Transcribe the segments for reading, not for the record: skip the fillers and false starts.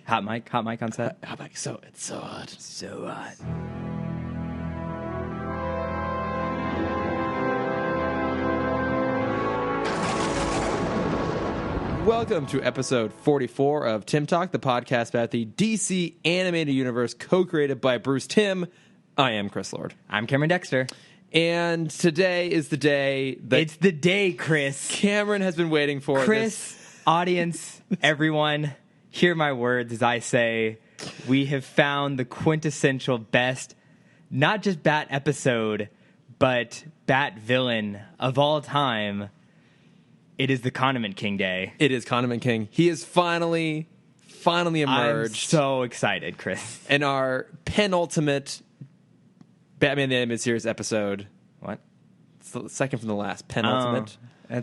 Hot mic on set. Hot mic. So it's so hot. So hot. Welcome to episode 44 of Timm Talk, the podcast about the DC animated universe co-created by Bruce Timm. I am Chris Lord. I'm Cameron Dexter. And today is the day that It's the day, Chris. Cameron has been waiting for. Chris, audience, everyone, hear my words as I say, we have found the quintessential best, not just Bat episode, but Bat villain of all time. It is the Condiment King Day. It is Condiment King. He has finally emerged. I'm so excited, Chris. In our penultimate Batman the Animated Series episode. What? It's the second from the last. Penultimate.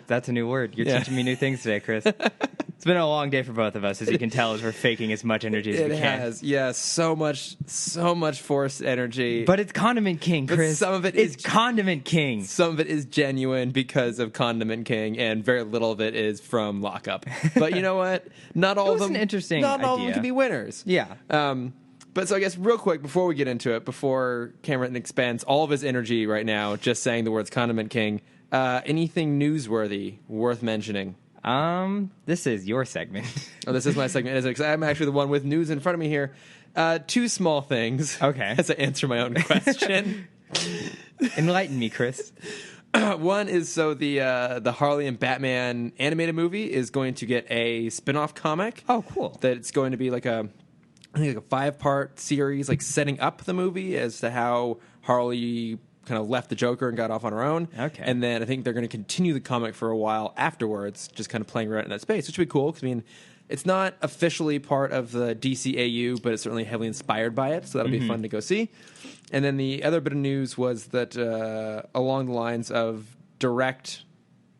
That's a new word. You're teaching me new things today, Chris. It's been a long day for both of us, as you can tell, as we're faking as much energy as we can. It has. Yeah, so much forced energy. But it's Condiment King, Chris. Some of it is Condiment King. Some of it is genuine because of Condiment King, and very little of it is from Lockup. But you know what? Not all of them. An interesting Not all of idea. them can be winners. Yeah. But so I guess real quick before we get into it, before Cameron expends all of his energy right now just saying the words Condiment King, anything newsworthy worth mentioning? This is your segment. Oh, this is my segment. Because I'm actually the one with news in front of me here. Two small things. Okay. As I answer my own question. Enlighten me, Chris. One is the Harley and Batman animated movie is going to get a spin-off comic. Oh, cool. That it's going to be like a 5-part series, like setting up the movie as to how Harley kind of left the Joker and got off on her own. Okay. And then I think they're going to continue the comic for a while afterwards, just kind of playing around in that space, which would be cool because, I mean, it's not officially part of the DCAU, but it's certainly heavily inspired by it, so that'll be fun to go see. And then the other bit of news was that along the lines of direct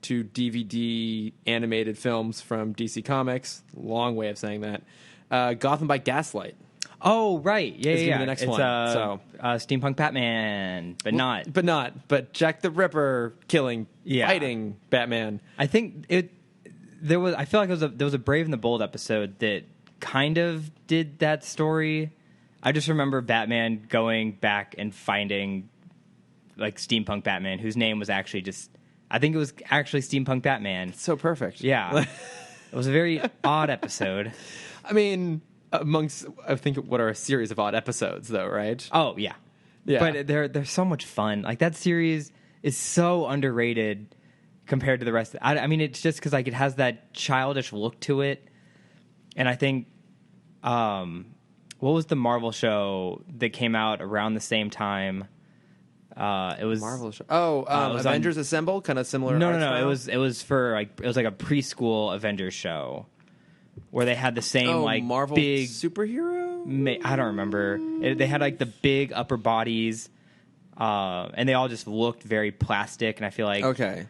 to DVD animated films from DC Comics, long way of saying that, Gotham by Gaslight. Oh, right. Yeah, It's yeah. gonna be the next it's, one, Steampunk Batman, but not. But Jack the Ripper killing, fighting Batman. I think there was. I feel like there was a Brave and the Bold episode that kind of did that story. I just remember Batman going back and finding like Steampunk Batman, whose name was actually just. I think it was actually Steampunk Batman. So perfect. Yeah, it was a very odd episode. I mean, amongst I think what are a series of odd episodes, though, right? Oh yeah. But they're so much fun. Like that series is so underrated compared to the rest. I mean, it's just because like it has that childish look to it, and I think, what was the Marvel show that came out around the same time? It was Marvel show. Avengers Assemble, kind of similar. No. style? It was for like it was like a preschool Avengers show where they had the same like Marvel big superhero. I don't remember. They had like the big upper bodies, and they all just looked very plastic. And I feel like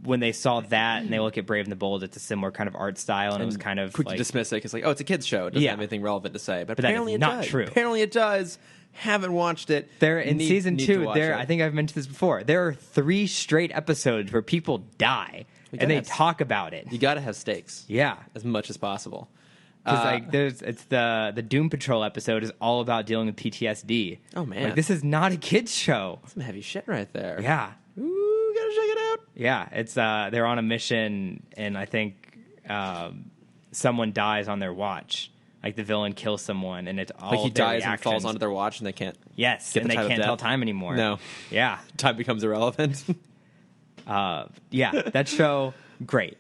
when they saw that and they look at Brave and the Bold, it's a similar kind of art style, and it was kind of quick like, to dismiss it because like, oh, it's a kids show. It doesn't have anything relevant to say. But that is apparently it not does. true. Apparently it does. Haven't watched it. There in season 2. There, I think I've mentioned this before. There are 3 straight episodes where people die, and they talk about it. You got to have stakes. Yeah, as much as possible. Because like it's the Doom Patrol episode is all about dealing with PTSD. Oh man, like, this is not a kids show. Some heavy shit right there. Yeah. Ooh, gotta check it out. Yeah, it's they're on a mission, and I think someone dies on their watch. Like the villain kills someone, and it's all like he their dies reactions. and falls onto their watch, and they can't. Yes, get and the they time of can't death. tell time anymore. No. Yeah. Time becomes irrelevant. Yeah, that show great.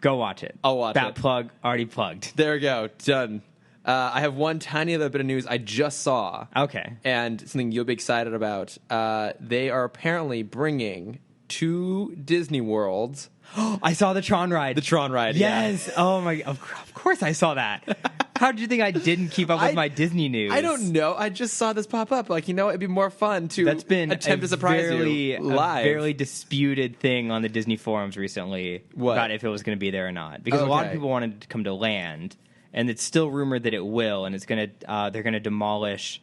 Go watch it. I'll watch it. Bat plug already plugged. There we go. Done. I have one tiny other bit of news I just saw. Okay. And something you'll be excited about. They are apparently bringing 2 Disney Worlds. I saw the Tron ride. The Tron ride, yes. yeah. Oh, my. Of course I saw that. How did you think I didn't keep up with my Disney news? I don't know. I just saw this pop up. Like, it'd be more fun to That's been attempt to surprise you live. A very disputed thing on the Disney forums recently about if it was going to be there or not. Because a lot of people wanted it to come to land, and it's still rumored that it will, and it's going to they're going to demolish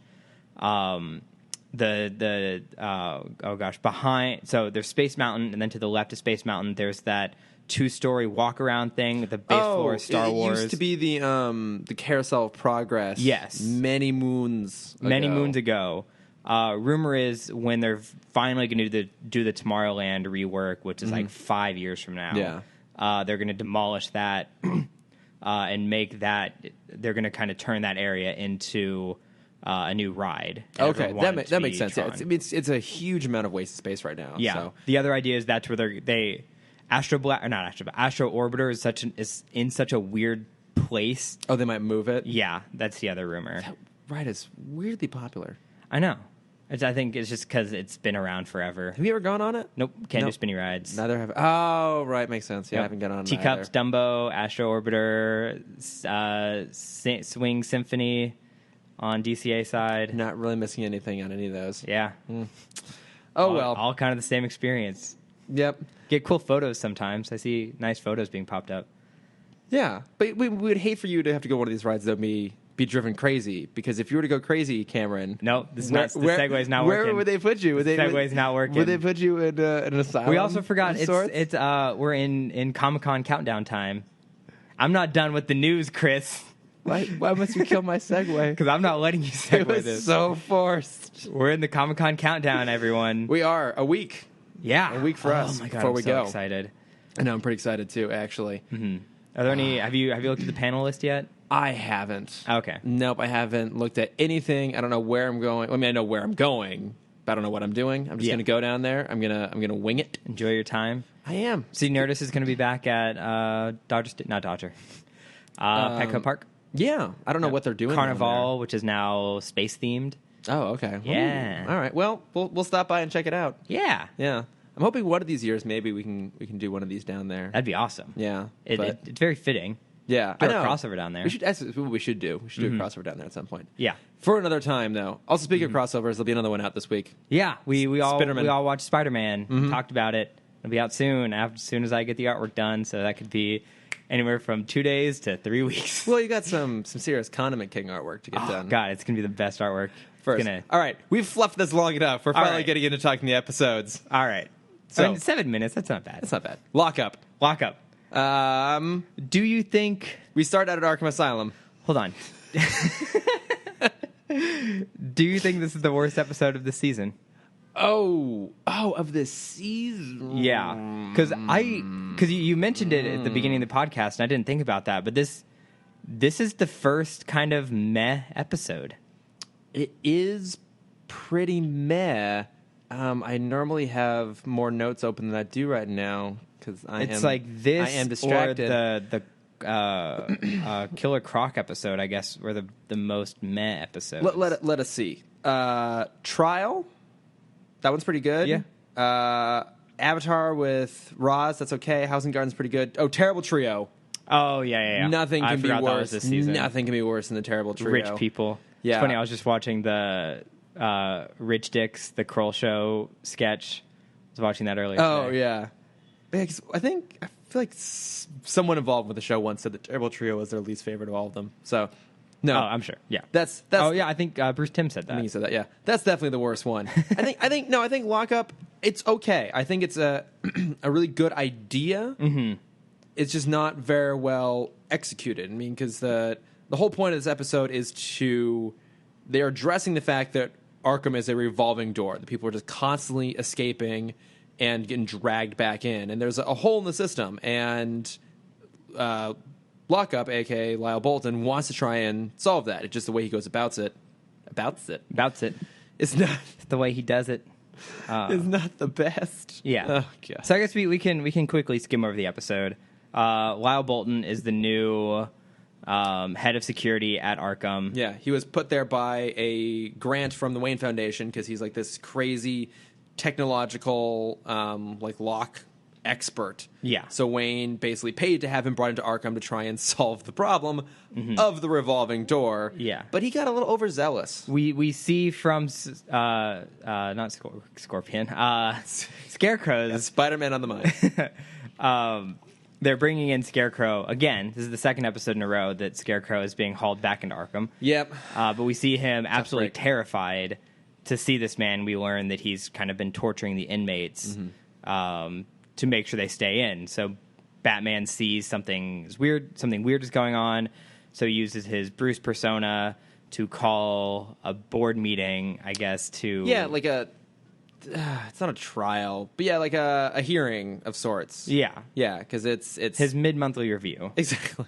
behind. So there's Space Mountain, and then to the left of Space Mountain, there's that 2-story walk-around thing with the base floor of Star Wars. It used to be the Carousel of Progress. Yes. Many moons ago. Rumor is when they're finally going to do the Tomorrowland rework, which is like 5 years from now. Yeah. They're going to demolish that and make that. They're going to kind of turn that area into a new ride. Okay, that makes sense. Yeah, it's a huge amount of wasted space right now. Yeah. So. The other idea is that's where Astro Orbiter is in such a weird place. Oh, they might move it. Yeah, that's the other rumor. That ride is weirdly popular. I know. I think it's just because it's been around forever. Have you ever gone on it? Nope. Can't do spinny rides. Neither have. Oh, right. Makes sense. Yeah, I haven't gone on it Teacups, Dumbo, Astro Orbiter, Swing Symphony on DCA side. Not really missing anything on any of those. Yeah. Well. All kind of the same experience. Yep. Get cool photos sometimes. I see nice photos being popped up. Yeah. But we would hate for you to have to go one of these rides that would be driven crazy, because if you were to go crazy, Cameron, no, the segue's not working. Where would they put you? The segue's not working. Would they put you in an asylum? We also forgot it's we're in Comic-Con countdown time. I'm not done with the news, Chris. Why must you kill my segue? Because I'm not letting you segue it was this. So forced. We're in the Comic-Con countdown, everyone. We are a week. Yeah, a week for us. Oh my God, before we so go. Excited. I know, I'm pretty excited too. Actually, Are there any? Have you looked at the panel list yet? I haven't. Okay. Nope, I haven't looked at anything. I don't know where I'm going. I mean, I know where I'm going, but I don't know what I'm doing. I'm just going to go down there. I'm gonna wing it. Enjoy your time. I am. See, Nerdist is going to be back at Petco Park. Yeah, I don't know what they're doing. Carnival, which is now space themed. Oh, okay. Yeah. Ooh. All right. Well, we'll stop by and check it out. Yeah. Yeah. I'm hoping one of these years maybe we can do one of these down there. That'd be awesome. Yeah. It's very fitting. Yeah, do a crossover down there. That's what we should do. We should do a crossover down there at some point. Yeah. For another time, though. Also, speaking of crossovers, there'll be another one out this week. Yeah, we all watched Spider-Man. Talked about it. It'll be out soon. As soon as I get the artwork done, so that could be anywhere from 2 days to 3 weeks. Well, you got some serious Condiment King artwork to get done. God, it's gonna be the best artwork. First, all right, we've fluffed this long enough. We're finally getting into talking the episodes. All right, so 7 minutes. That's not bad. That's not bad. Lock up. Do you think we start out at Arkham Asylum? Hold on. Do you think this is the worst episode of the season? Oh, of this season. Yeah, because you mentioned it at the beginning of the podcast, and I didn't think about that. But this is the first kind of meh episode. It is pretty meh. I normally have more notes open than I do right now because I am distracted. Or the Killer Croc episode, I guess, were the most meh episodes. Let us see. Trial. That one's pretty good. Yeah. Avatar with Roz. That's okay. Housing Garden's pretty good. Oh, Terrible Trio. Oh yeah. Nothing can be worse this season. Nothing can be worse than the Terrible Trio. Rich people. Yeah. It's funny. I was just watching the Rich Dicks, the Kroll Show sketch. I was watching that earlier. Oh today. yeah. I feel like someone involved with the show once said the Terrible Trio was their least favorite of all of them. So. No, I'm sure. Yeah, that's. Oh yeah, I think Bruce Timm said that. I think he said that. Yeah, that's definitely the worst one. I think Lockup. It's okay. I think it's a really good idea. Mm-hmm. It's just not very well executed. I mean, because the whole point of this episode is they're addressing the fact that Arkham is a revolving door. The people are just constantly escaping and getting dragged back in, and there's a hole in the system, and Lockup, a.k.a. Lyle Bolton, wants to try and solve that. It's just the way he goes about it. It's not. It's the way he does it. It's not the best. Yeah. Oh, God. So I guess we can quickly skim over the episode. Lyle Bolton is the new head of security at Arkham. Yeah, he was put there by a grant from the Wayne Foundation because he's like this crazy technological lock expert. Yeah. So Wayne basically paid to have him brought into Arkham to try and solve the problem of the revolving door. Yeah. But he got a little overzealous. We see from not Scorpion, Scarecrow's Spider-Man on the mind. They're bringing in Scarecrow again. This is the second episode in a row that Scarecrow is being hauled back into Arkham. Yep. But we see him absolutely terrified to see this man. We learn that he's kind of been torturing the inmates to make sure they stay in. So Batman sees something weird is going on, so he uses his Bruce persona to call a board meeting, I guess, to... Yeah, like it's not a trial, but yeah, like a hearing of sorts. Yeah. Yeah, because it's... his mid-monthly review. Exactly.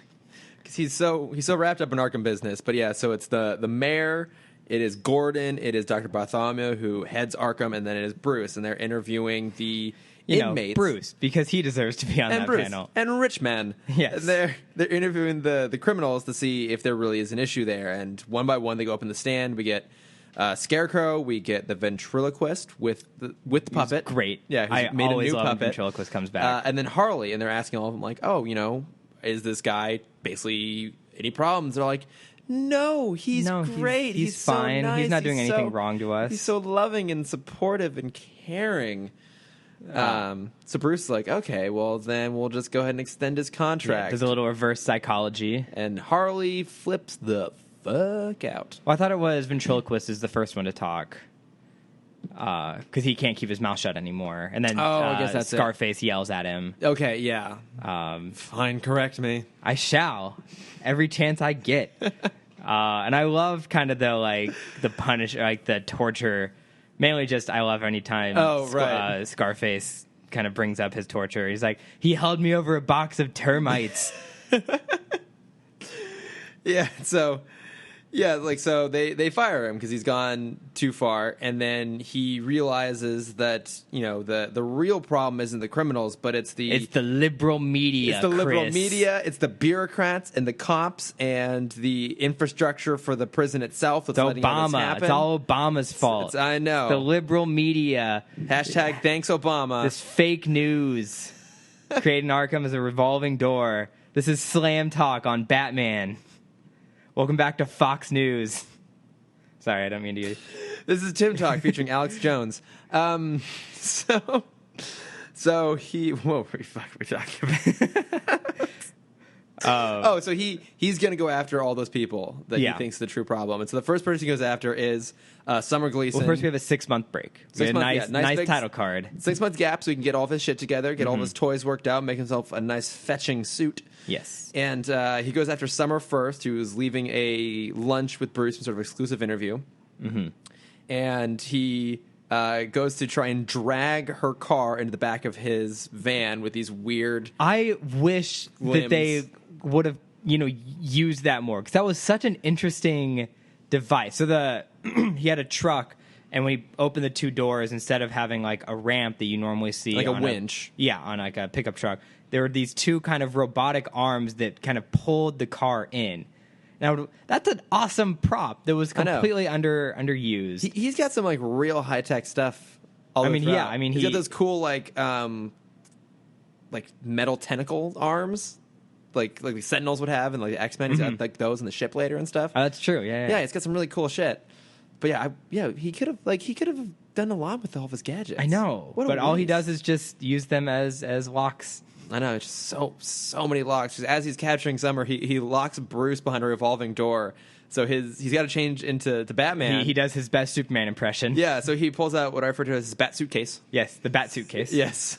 Because he's so wrapped up in Arkham business. But yeah, so it's the mayor, it is Gordon, it is Dr. Bartholomew, who heads Arkham, and then it is Bruce, and they're interviewing the inmates. Bruce, because he deserves to be on that panel. And rich men. Yes. And they're interviewing the criminals to see if there really is an issue there. And one by one, they go up in the stand. We get Scarecrow, we get the ventriloquist with the puppet. Great. Yeah, I made always a new love puppet. when ventriloquist comes back. And then Harley, and they're asking all of them, like, oh, is this guy basically any problems? They're like, no, he's great. He's so fine. nice. He's not doing anything wrong to us. He's so loving and supportive and caring. So Bruce is like, okay, well, then we'll just go ahead and extend his contract. There's a little reverse psychology. And Harley flips the fuck out. Well, I thought it was ventriloquist is the first one to talk. Because he can't keep his mouth shut anymore. And then I guess that's Scarface yells at him. Okay, yeah. Fine, correct me. I shall. Every chance I get. And I love kind of the punish, like the torture. Mainly just I love any time Scarface kind of brings up his torture. He's like, he held me over a box of termites. Yeah, so they fire him because he's gone too far, and then he realizes that the real problem isn't the criminals, but it's the liberal media. It's the liberal media. It's the bureaucrats and the cops and the infrastructure for the prison itself. That's letting all this happen. It's all Obama's fault. I know. The liberal media. Hashtag thanks Obama. This fake news. Creating Arkham as a revolving door. This is Slam Talk on Batman. Welcome back to Fox News. Sorry, I don't mean to. This is Timm Talk featuring Alex Jones. So he. What the fuck are we talking about? So he's going to go after all those people that he thinks is the true problem. And so the first person he goes after is Summer Gleason. Well, first we have a 6-month break. Nice title card. 6 months gap so he can get all of his shit together, get all of his toys worked out, make himself a nice fetching suit. Yes. And he goes after Summer first, who is leaving a lunch with Bruce, some sort of exclusive interview. Mm-hmm. And he goes to try and drag her car into the back of his van with these weird I wish limbs. That they would have, used that more. Because that was such an interesting device. So he had a truck, and when he opened the two doors, instead of having like a ramp that you normally see. Like a winch. On like a pickup truck. There were these two kind of robotic arms that kind of pulled the car in. Now, that's an awesome prop that was completely underused. He's got some like real high tech stuff. He's got those cool like metal tentacle arms, like the Sentinels would have, and like the X-Men. He's got like those in the ship later and stuff. Oh, that's true. Yeah. It's got some really cool shit. But he could have done a lot with all of his gadgets. I know, but all he does is just use them as locks. I know, it's just so many locks. Just as he's capturing Summer, he locks Bruce behind a revolving door. So he's got to change into Batman. He does his best Superman impression. Yeah, so he pulls out what I refer to as his bat suitcase. Yes, the bat suitcase. Yes.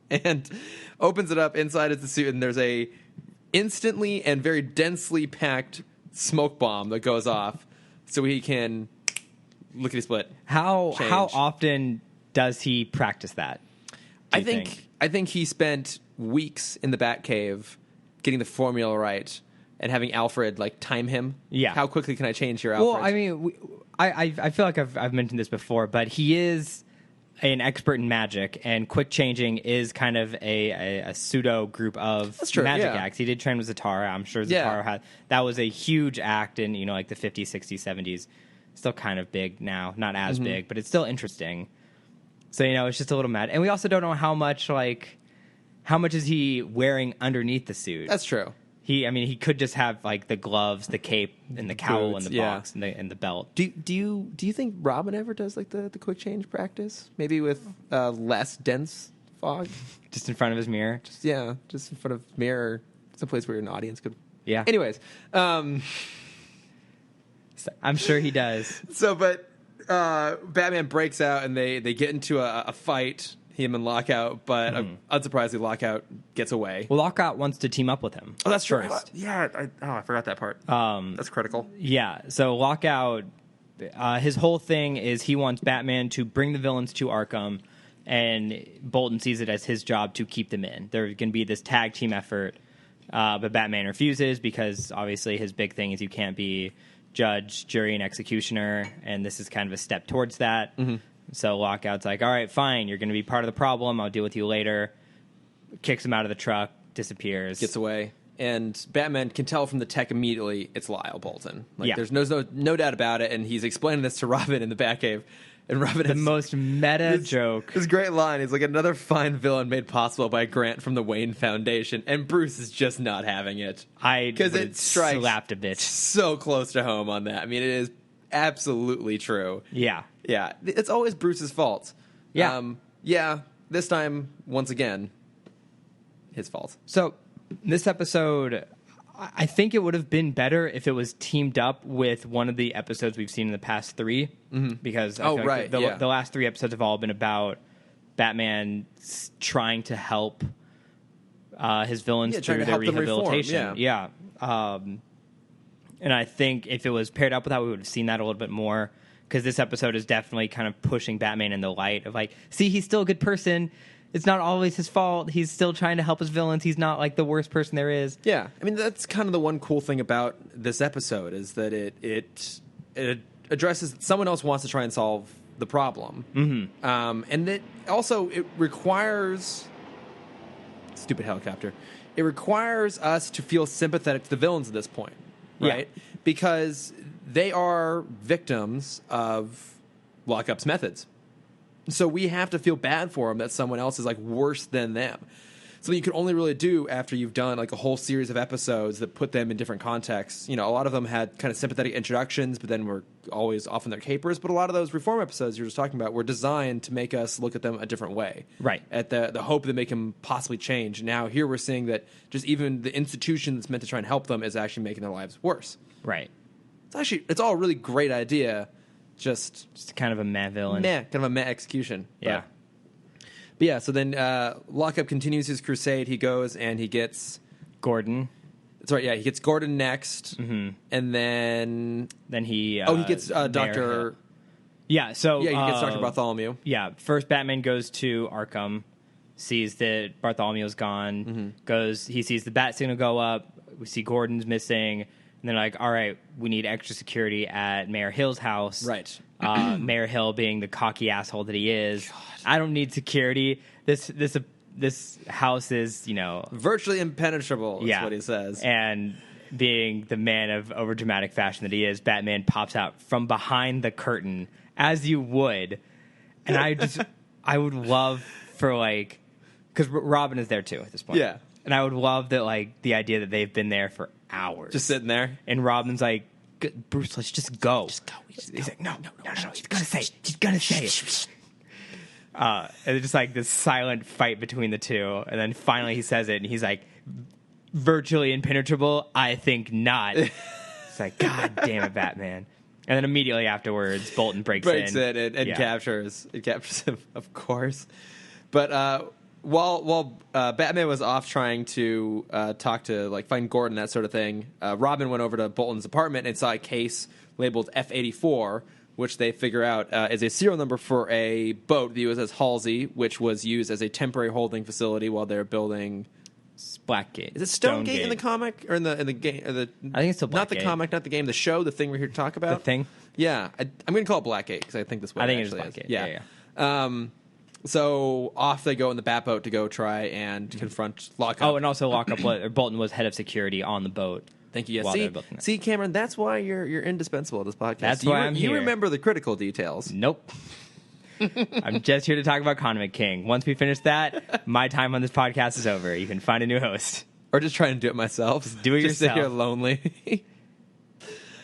And opens it up. Inside is the suit, and there's a instantly and very densely packed smoke bomb that goes off so he can lickety-split. How often does he practice that? I think he spent weeks in the Batcave getting the formula right and having Alfred like time him. Yeah. How quickly can I change your Alfred? Well, I mean, I feel like I've mentioned this before, but he is an expert in magic, and quick changing is kind of a pseudo group of magic acts. He did train with Zatara. I'm sure Zatara had that was a huge act in like the 50s, 60s, 70s. Still kind of big now, not as big, but it's still interesting. So it's just a little mad, and we also don't know how much is he wearing underneath the suit. That's true. He could just have like the gloves, the cape, and the cowl, and the box, and the belt. Do you think Robin ever does like the quick change practice? Maybe with less dense fog, just in front of his mirror. Just in front of mirror, someplace where an audience could. Yeah. Anyways, I'm sure he does. So, but Batman breaks out, and they get into a fight him and Lockout, but unsurprisingly, Lockout gets away. Well, Lockout wants to team up with him. Oh, that's true. First. Yeah, I forgot that part. That's critical. Yeah, so Lockout, his whole thing is he wants Batman to bring the villains to Arkham, and Bolton sees it as his job to keep them in. There's going to be this tag team effort, but Batman refuses because obviously his big thing is you can't be judge, jury, and executioner, and this is kind of a step towards that. So Lockout's like, all right, fine, you're going to be part of the problem. I'll deal with you later. Kicks him out of the truck, disappears. Gets away. And Batman can tell from the tech immediately it's Lyle Bolton. There's no doubt about it, and he's explaining this to Robin in the Batcave. And Robin has the most meta joke. This great line. He's like, another fine villain made possible by a grant from the Wayne Foundation. And Bruce is just not having it. Because it strikes slapped a bitch. So close to home on that. I mean, it is absolutely true. Yeah. Yeah. It's always Bruce's fault. Yeah. This time, once again, his fault. So, this episode, I think it would have been better if it was teamed up with one of the episodes we've seen in the past three. Because I feel like the last three episodes have all been about Batman trying to help his villains through their rehabilitation. And I think if it was paired up with that, we would have seen that a little bit more. Because this episode is definitely kind of pushing Batman in the light of like, see, he's still a good person. It's not always his fault. He's still trying to help his villains. He's not like the worst person there is. Yeah, I mean that's kind of the one cool thing about this episode is that it addresses that someone else wants to try and solve the problem, and that also it requires stupid helicopter. It requires us to feel sympathetic to the villains at this point, right? Yeah. Because they are victims of Lockup's methods. So we have to feel bad for them that someone else is like worse than them. Something you can only really do after you've done like a whole series of episodes that put them in different contexts. You know, a lot of them had kind of sympathetic introductions, but then were always off in their capers. But a lot of those reform episodes you're just talking about were designed to make us look at them a different way. Right. At the hope that they can possibly change. Now here we're seeing that just even the institution that's meant to try and help them is actually making their lives worse. Right. It's all a really great idea. Just kind of a meh villain. Kind of a meh execution. Yeah. But yeah, so then Lockup continues his crusade. He goes and he gets Gordon. That's right, yeah. He gets Gordon next. And then he... he gets Dr. Yeah, so... Yeah, he gets Dr. Bartholomew. Yeah, first Batman goes to Arkham, sees that Bartholomew's gone, he sees the bat signal go up, we see Gordon's missing... And they're like, all right, we need extra security at Mayor Hill's house. Right. Mayor Hill being the cocky asshole that he is. God. I don't need security. This house is, virtually impenetrable, is what he says. And being the man of overdramatic fashion that he is, Batman pops out from behind the curtain, as you would. And I would love for, because Robin is there, too, at this point. Yeah. And I would love that, the idea that they've been there for hours. Just sitting there. And Robin's like, Bruce, let's just go. He's like, no. He's going to say it. He's going to say it. And it's just this silent fight between the two. And then finally he says it, and he's like, virtually impenetrable? I think not. It's like, God damn it, Batman. And then immediately afterwards, Bolton breaks in and captures him, of course. But while Batman was off trying to talk to find Gordon, that sort of thing, Robin went over to Bolton's apartment and saw a case labeled F-84, which they figure out is a serial number for a boat, the USS Halsey, which was used as a temporary holding facility while they're building Blackgate. Is it Stonegate in the comic or in the game? I think it's still Blackgate. Not the comic, not the game. The show, the thing we're here to talk about. The thing. Yeah, I'm going to call it Blackgate because I think this way. I think it is Blackgate. Yeah. So off they go in the Batboat to go try and confront Lockup. Oh, and also Bolton was head of security on the boat. Thank you. Yeah. See, Cameron, that's why you're indispensable at this podcast. That's why I'm here. You remember the critical details. Nope. I'm just here to talk about Condiment King. Once we finish that, my time on this podcast is over. You can find a new host. Or just try and do it myself. Just do it yourself. Sit here lonely.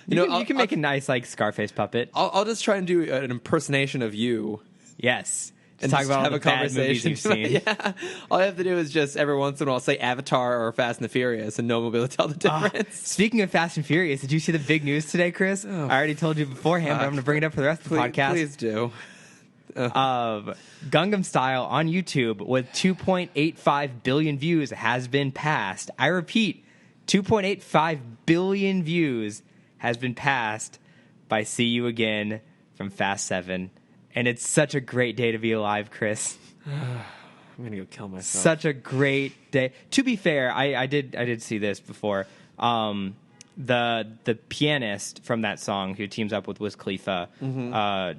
You can make a nice Scarface puppet. I'll just try and do an impersonation of you. Yes. And talk about all the bad movies you've seen. Yeah. All I have to do is just every once in a while say Avatar or Fast and the Furious, and no one will be able to tell the difference. Speaking of Fast and Furious, did you see the big news today, Chris? I already told you beforehand, but I'm going to bring it up for the rest of the podcast. Please do. Gangnam Style on YouTube with 2.85 billion views has been passed. I repeat, 2.85 billion views has been passed by See You Again from Fast 7. And it's such a great day to be alive, Chris. I'm going to go kill myself. Such a great day. To be fair, I did see this before. The pianist from that song who teams up with Wiz Khalifa,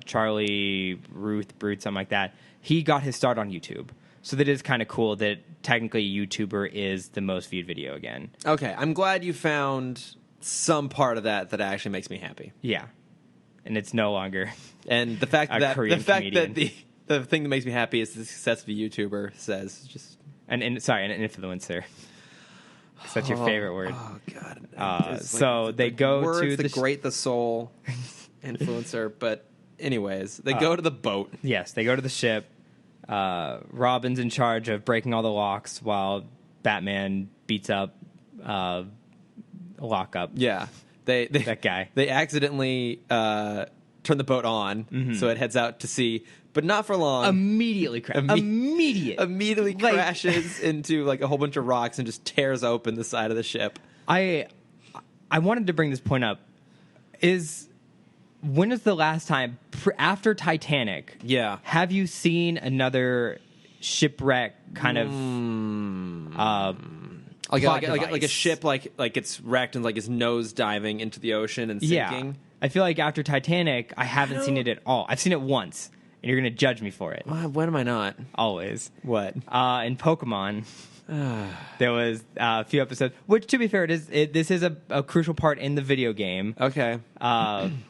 Charlie Ruth Brute, something like that, he got his start on YouTube. So that is kind of cool that technically YouTuber is the most viewed video again. Okay, I'm glad you found some part of that actually makes me happy. Yeah. And it's no longer and the fact that comedian. the thing that makes me happy is the success of a YouTuber says just an influencer. Such your favorite word. Oh God! So they go words to the great the soul influencer, but anyways, they go to the boat. Yes, they go to the ship. Robin's in charge of breaking all the locks while Batman beats up Lockup. Yeah, that guy. They accidentally turn the boat on, so it heads out to sea. But not for long. Immediately Immediately crashes into like a whole bunch of rocks and just tears open the side of the ship. I wanted to bring this point up. When is the last time after Titanic? Yeah. Have you seen another shipwreck kind of like a ship like it's wrecked and like it's nose diving into the ocean and sinking? Yeah. I feel like after Titanic, I haven't seen it at all. I've seen it once. And you're going to judge me for it. When am I not? Always. What? In Pokemon, there was a few episodes, which, to be fair, this is a crucial part in the video game. Okay.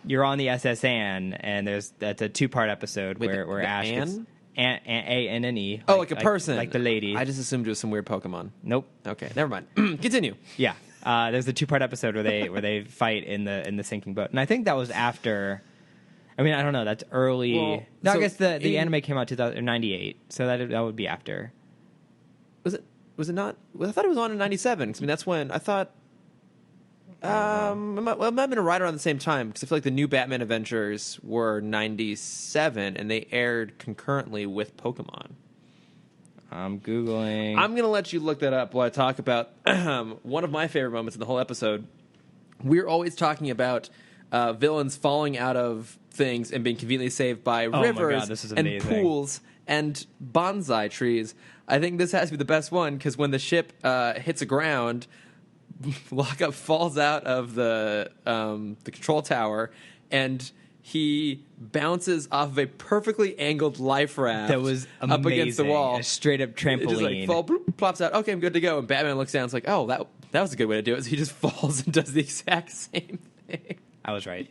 You're on the SS Anne, and that's a 2-part episode where Ash gets... A-N-N-E. Oh, like a person. Like the lady. I just assumed it was some weird Pokemon. Nope. Okay, never mind. Continue. Yeah. There's a 2-part episode where they fight in the sinking boat. And I think that was after... I mean, I don't know. That's early. Well, no, I guess the anime came out 98, so that would be after. Was it not? Well, I thought it was on in 97. I mean, that's when I thought. It might have been right around the same time because I feel like the new Batman Adventures were 97 and they aired concurrently with Pokemon. I'm Googling. I'm going to let you look that up while I talk about one of my favorite moments in the whole episode. We're always talking about villains falling out of things and being conveniently saved by rivers and pools and bonsai trees. I think this has to be the best one because when the ship hits the ground, Lockup falls out of the control tower and he bounces off of a perfectly angled life raft that was amazing. Up against the wall. A straight up trampoline. It just like bloop, plops out. Okay, I'm good to go. And Batman looks down and is like, oh, that was a good way to do it. So he just falls and does the exact same thing. I was right.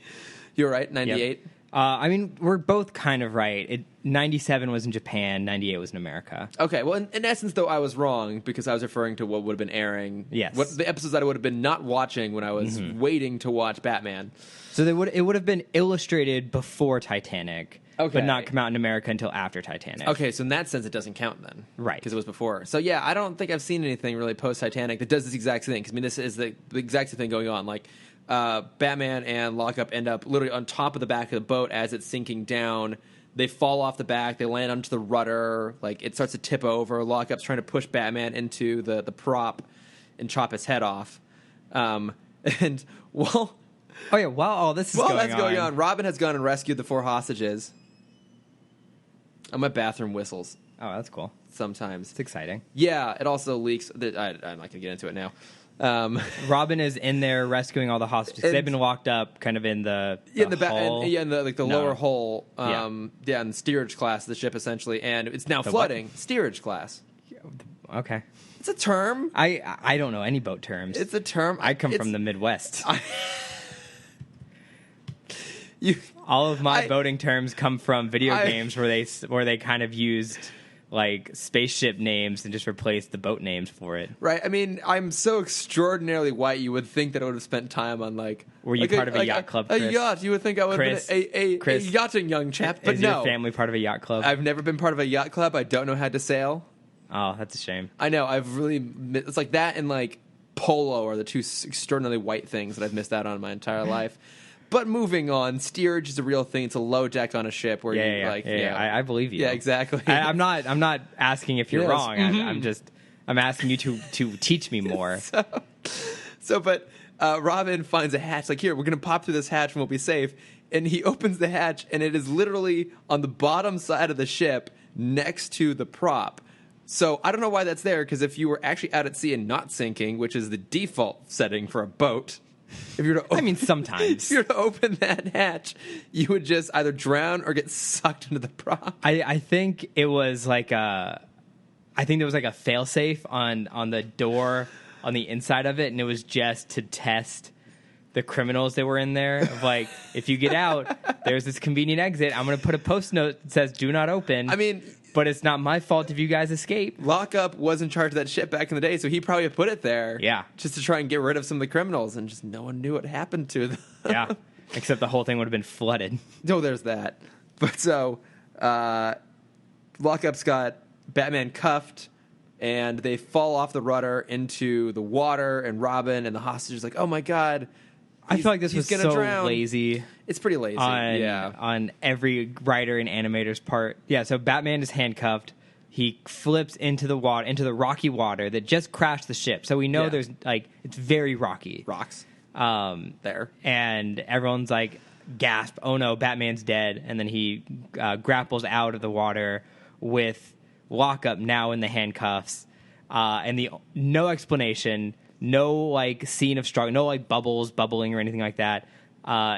You were right, 98? Yep. I mean, we're both kind of right. 97 was in Japan, 98 was in America. Okay, well, in essence, though, I was wrong because I was referring to what would have been airing. Yes. The episodes that I would have been not watching when I was waiting to watch Batman. So it would have been illustrated before Titanic, but not come out in America until after Titanic. Okay, so in that sense, it doesn't count then. Right. Because it was before. So, yeah, I don't think I've seen anything really post-Titanic that does this exact thing. Because, I mean, this is the exact same thing going on. Like, Batman and Lockup end up literally on top of the back of the boat as it's sinking down. They fall off the back. They land onto the rudder. Like, it starts to tip over. Lockup's trying to push Batman into the prop and chop his head off. And while all this is going on, Robin has gone and rescued the 4 hostages. And my bathroom whistles. Oh, that's cool. Sometimes. It's exciting. Yeah, it also leaks. I'm not going to get into it now. Robin is in there rescuing all the hostages. They've been locked up, kind of in the hull. In the lower hull. In the steerage class of the ship, essentially, and it's now flooding. What? Steerage class. Okay, it's a term. I don't know any boat terms. It's a term. I come from the Midwest. All of my boating terms come from video games where they kind of used like spaceship names and just replaced the boat names for it. Right. I mean, I'm so extraordinarily white. You would think that I would have spent time on like. Were you part of a yacht club? Chris? A yacht. You would think I would have been a yachting young chap. But is your family part of a yacht club? I've never been part of a yacht club. I don't know how to sail. Oh, that's a shame. I know. It's like that and like polo are the two extraordinarily white things that I've missed out on my entire life. But moving on, steerage is a real thing. It's a low deck on a ship where I believe you. Yeah, exactly. I'm not asking if you're Yes. wrong. I'm asking you to teach me more. But Robin finds a hatch. Like, here, we're going to pop through this hatch and we'll be safe. And he opens the hatch, and it is literally on the bottom side of the ship next to the prop. So I don't know why that's there, because if you were actually out at sea and not sinking, which is the default setting for a boat, if you were to sometimes. If you were to open that hatch, you would just either drown or get sucked into the prop. I think it was like there was like a failsafe on the door on the inside of it, and it was just to test the criminals that were in there. Of like, if you get out, there's this convenient exit. I'm going to put a post note that says "Do not open." I mean, but it's not my fault if you guys escape. Lockup was in charge of that ship back in the day, so he probably put it there. Yeah. Just to try and get rid of some of the criminals, and just no one knew what happened to them. Yeah. Except the whole thing would have been flooded. No, there's that. But so, Lockup's got Batman cuffed, and they fall off the rudder into the water, and Robin and the hostage is like, oh my God. I feel like this was so drown. lazy. It's pretty lazy. On every writer and animator's part. Yeah, so Batman is handcuffed. He flips into the water, into the rocky water that just crashed the ship. So we know there's like, it's very rocky. Rocks. There. And everyone's like, gasp, oh no, Batman's dead. And then he grapples out of the water with Lockup now in the handcuffs. And no explanation. No, like, scene of struggle. No, like, bubbling or anything like that.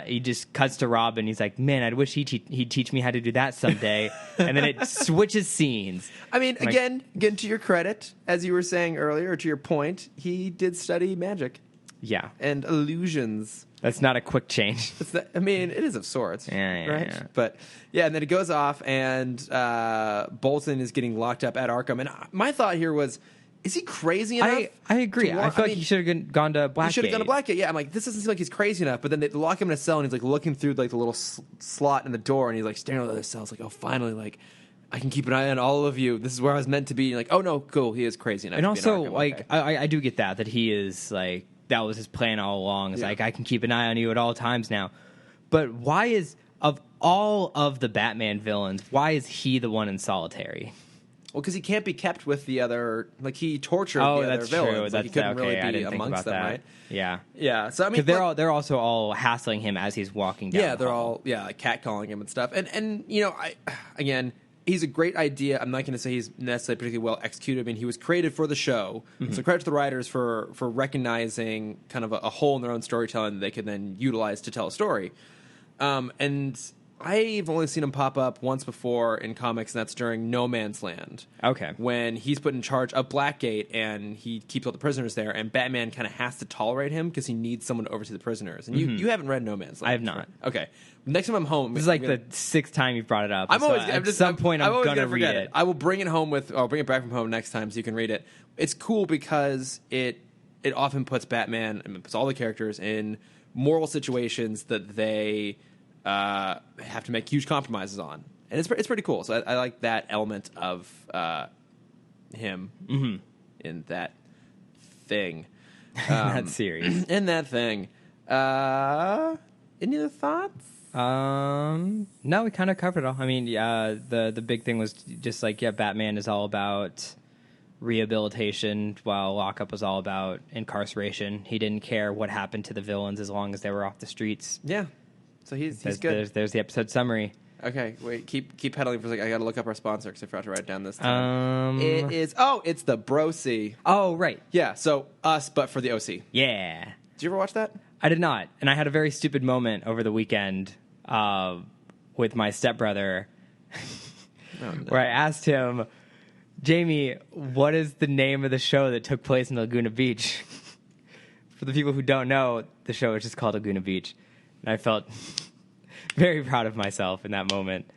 He just cuts to Robin. He's like, man, I wish he'd teach me how to do that someday. And then it switches scenes. I mean, again, to your credit, as you were saying earlier, to your point, he did study magic. Yeah. And illusions. That's not a quick change. I mean, it is of sorts. Yeah, right? Yeah. But, yeah, and then it goes off, and Bolton is getting locked up at Arkham. And my thought here was, is he crazy enough? I agree. I feel like he should have gone to Blackgate. He should have gone to Blackgate. Yeah, I'm like, this doesn't seem like he's crazy enough. But then they lock him in a cell, and he's like looking through like the little slot in the door, and he's like staring at the other cells, like, oh, finally, like, I can keep an eye on all of you. This is where I was meant to be. And like, oh no, cool, he is crazy enough. And to be in also, Arkham. like, Okay. I do get that he is like, that was his plan all along. It's like, I can keep an eye on you at all times now. But why is, of all of the Batman villains, why is he the one in solitary? Well, because he can't be kept with the other, like, he tortured the other villains. True. Like, That's he couldn't okay. really I be didn't think amongst about them, that. right? Yeah. Yeah. So I mean, they're also all hassling him as he's walking down. yeah, they're the hall. all like catcalling him and stuff. And you know, again, he's a great idea. I'm not going to say he's necessarily particularly well executed. I mean, he was created for the show, so credit to the writers for recognizing kind of a hole in their own storytelling that they could then utilize to tell a story. And I've only seen him pop up once before in comics, and that's during No Man's Land. Okay. When he's put in charge of Blackgate, and he keeps all the prisoners there, and Batman kind of has to tolerate him because he needs someone to oversee the prisoners. And you haven't read No Man's Land. I have not. Okay. Next time I'm home... This is like the sixth time you've brought it up. I'm always... At some point, I'm going to read it. I will bring it home I'll bring it back from home next time so you can read it. It's cool because it often puts Batman, and puts all the characters in moral situations that they... have to make huge compromises on, and it's pretty cool. So I like that element of him in that thing, that series. in that thing. Any other thoughts? No, we kind of covered it all. I mean, the big thing was just like, Batman is all about rehabilitation, while Lockup was all about incarceration. He didn't care what happened to the villains as long as they were off the streets. Yeah. So he's good. There's the episode summary. Okay, wait, keep pedaling for a second. I got to look up our sponsor because I forgot to write it down this time. It's the Bro-C. Oh, right. Yeah, so us, but for the OC. Yeah. Did you ever watch that? I did not, and I had a very stupid moment over the weekend with my stepbrother where I asked him, Jamie, what is the name of the show that took place in Laguna Beach? For the people who don't know, the show is just called Laguna Beach. And I felt very proud of myself in that moment.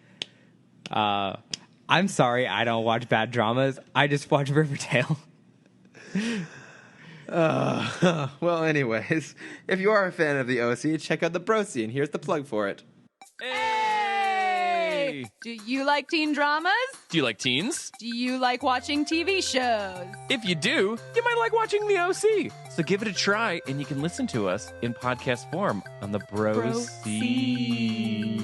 I'm sorry I don't watch bad dramas. I just watch Riverdale. Well, anyways, if you are a fan of the OC, check out the Bro-C, and here's the plug for it. Hey! Do you like teen dramas? Do you like teens? Do you like watching TV shows? If you do, you might like watching The OC. So give it a try, and you can listen to us in podcast form on the Bro C.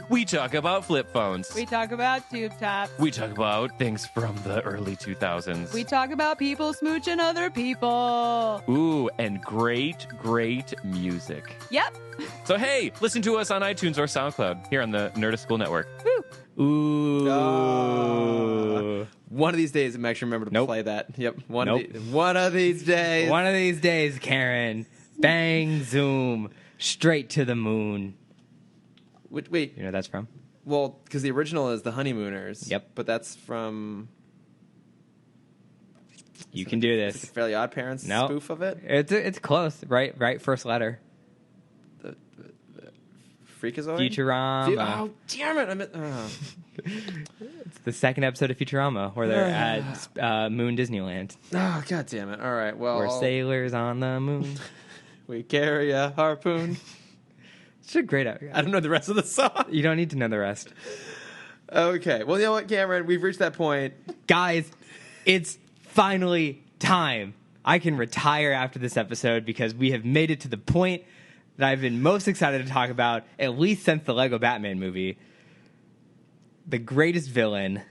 We talk about flip phones. We talk about tube tops. We talk about things from the early 2000s. We talk about people smooching other people. Ooh, and great, great music. Yep. So hey, listen to us on iTunes or SoundCloud here on the Nerdist School Network. Woo. Ooh. One of these days, I'm actually remember to Nope. play that. Yep. One Nope. of these days. One of these days, Karen. Bang, zoom, straight to the moon. Wait. You know what that's from? Well, because the original is The Honeymooners. Yep. But that's from... You can do It's this. a Fairly Odd Parents No. spoof of it. It's close. Right first letter. The Freakazoid? Futurama. Oh, damn it. It's the second episode of Futurama where they're at Moon Disneyland. Oh, god damn it. All right, well... We're sailors on the moon. We carry a harpoon. It's a great... I don't know the rest of the song. You don't need to know the rest. Okay. Well, you know what, Cameron? We've reached that point. Guys, it's finally time. I can retire after this episode because we have made it to the point that I've been most excited to talk about, at least since the Lego Batman movie. The greatest villain,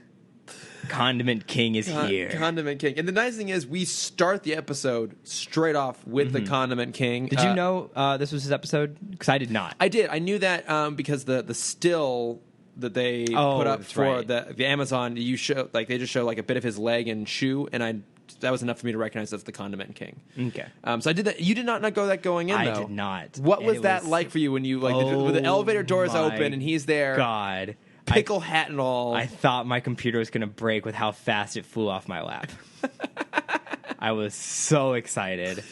Condiment King, is here. Condiment King. And the nice thing is, we start the episode straight off with the Condiment King. Did you know this was his episode? Because I did not. I did. I knew that because the still that they put up that's for right. the Amazon, they just show like a bit of his leg and shoe, and that was enough for me to recognize that's the Condiment King. Okay. So I did that. You did not go that going in, though. I did not. What And was it that like for you when you when the elevator doors my open and he's there, God. pickle hat and all? I thought my computer was going to break with how fast it flew off my lap. I was so excited.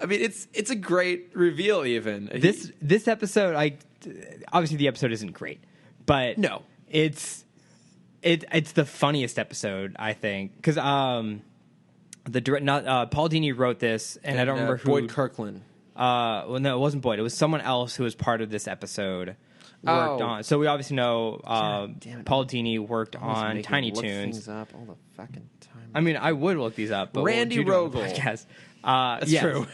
I mean, it's a great reveal. Even This episode, obviously the episode isn't great, but No. it's the funniest episode, I think, because Paul Dini wrote this, and I don't remember who. Boyd Kirkland. Well, no, it wasn't Boyd. It was someone else who was part of this episode. Worked on. So we obviously know damn it. Paul Dini worked Always on making Tiny me look things. things up all the fucking time. I mean, I would look these up, but Randy what would you do on the Rogel. podcast? That's yes. true.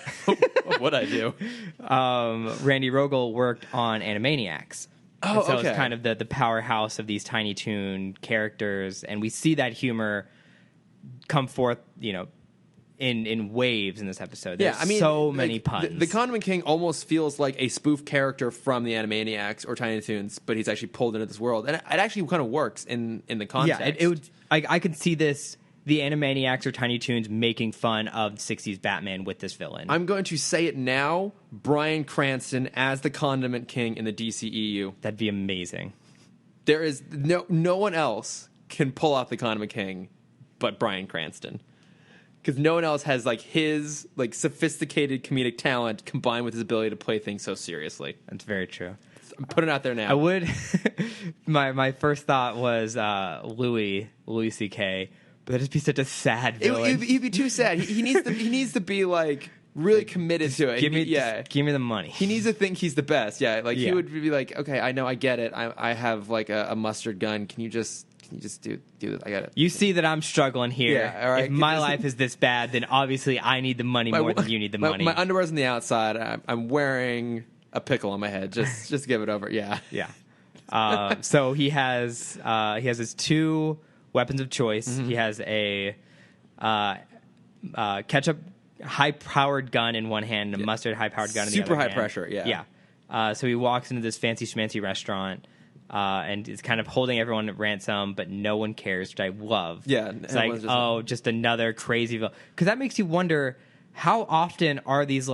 What I do? Randy Rogel worked on Animaniacs. Oh, And so okay. it's kind of the powerhouse of these Tiny Toon characters, and we see that humor come forth, in waves in this episode. There's so many puns. The Condiment King almost feels like a spoof character from the Animaniacs or Tiny Toons, but he's actually pulled into this world, and it actually kind of works in the context. Yeah, it would. I could see this. The Animaniacs or Tiny Toons making fun of 60s Batman with this villain. I'm going to say it now: Bryan Cranston as the Condiment King in the DCEU. That'd be amazing. There is no one else can pull off the Condiment King, but Bryan Cranston. Because no one else has his sophisticated comedic talent combined with his ability to play things so seriously. That's very true. I'm putting it out there now. I would. my first thought was Louis C.K., but that'd just be such a sad villain. He'd be too sad. He needs to be really committed to it. Give me the money. He needs to think he's the best. Yeah, he Yeah. would be like, okay, I know, I get it. I have a mustard gun. Can you just do this? I got it. You see that I'm struggling here. Yeah, all right. If my life is this bad, then obviously I need the money more than you need the money. My underwear's on the outside. I'm wearing a pickle on my head. Just give it over. Yeah. Yeah. So he has his two weapons of choice. Mm-hmm. He has a ketchup high-powered gun in one hand and a mustard high-powered gun in the other Super high hand. pressure, yeah. Yeah. So he walks into this fancy schmancy restaurant and is kind of holding everyone at ransom, but no one cares, which I love. Yeah, It's like, just another crazy villain. Because that makes you wonder, how often are these,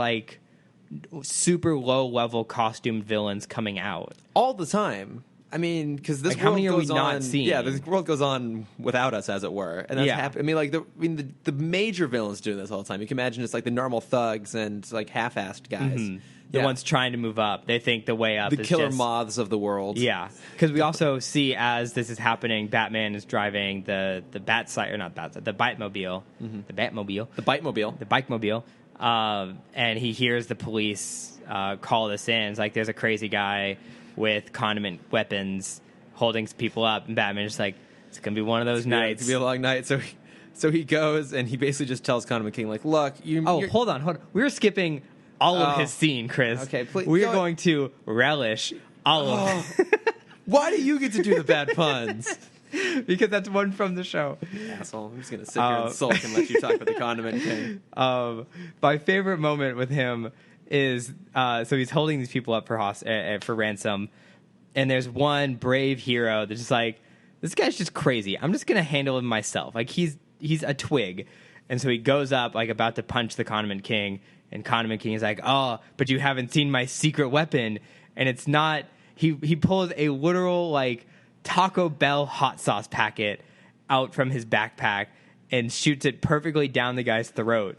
super low-level costumed villains coming out? All the time. I mean, because this Like, how world many are we goes not on. seeing? Yeah, this world goes on without us, as it were, and that's Yeah. happening. I mean, the major villains doing this all the time. You can imagine just the normal thugs and half-assed guys, The ones trying to move up. They think the way up the is killer just, moths of the world. Yeah, because we also see as this is happening, Batman is driving the Batmobile, the Batmobile, the Bite-mobile. the Bikemobile, and he hears the police call this in. It's like there's a crazy guy with condiment weapons holding people up, and Batman is just like, It's gonna be one of those nights. It's gonna be a long night. So he goes and he basically just tells Condiment King, like, look, Hold on. We're skipping all of his scene, Chris. Okay, please. We are going to relish all of it. Why do you get to do the bad puns? Because that's one from the show. Asshole. I'm just going to sit here and sulk and let you talk about the Condiment King. My favorite moment with him is, so he's holding these people up for ransom, and there's one brave hero that's just like, this guy's just crazy. I'm just going to handle him myself. Like, he's a twig. And so he goes up, like, about to punch the Condiment King, and Condiment King is like, oh, but you haven't seen my secret weapon. And it's not, he pulls a literal, like, Taco Bell hot sauce packet out from his backpack and shoots it perfectly down the guy's throat.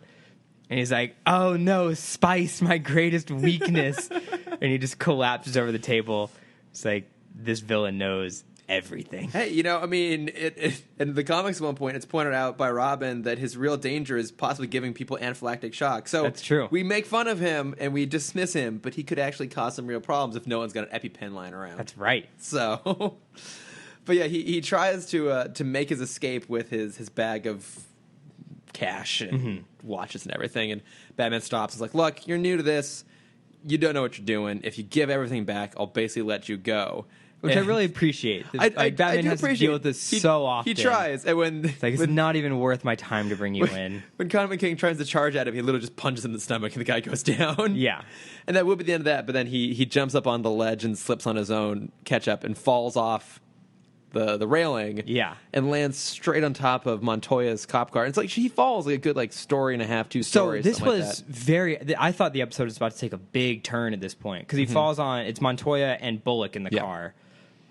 And he's like, oh no, spice, my greatest weakness. And he just collapses over the table. It's like, this villain knows everything. Hey, I mean, in the comics at one point, it's pointed out by Robin that his real danger is possibly giving people anaphylactic shock. So that's true. We make fun of him and we dismiss him, but he could actually cause some real problems if no one's got an EpiPen lying around. That's right. So, but yeah, he tries to make his escape with his bag of cash and watches and everything. And Batman stops and is like, look, you're new to this. You don't know what you're doing. If you give everything back, I'll basically let you go. Which I really appreciate. Batman has to deal with this so often. He tries. And it's not even worth my time to bring you in. When Condiment King tries to charge at him, he literally just punches him in the stomach and the guy goes down. Yeah. And that would be the end of that. But then he jumps up on the ledge and slips on his own catch-up and falls off the railing. Yeah. And lands straight on top of Montoya's cop car. And it's like he falls like a good story and a half, 2 stories. So this was I thought the episode was about to take a big turn at this point. Because he falls on, it's Montoya and Bullock in the car.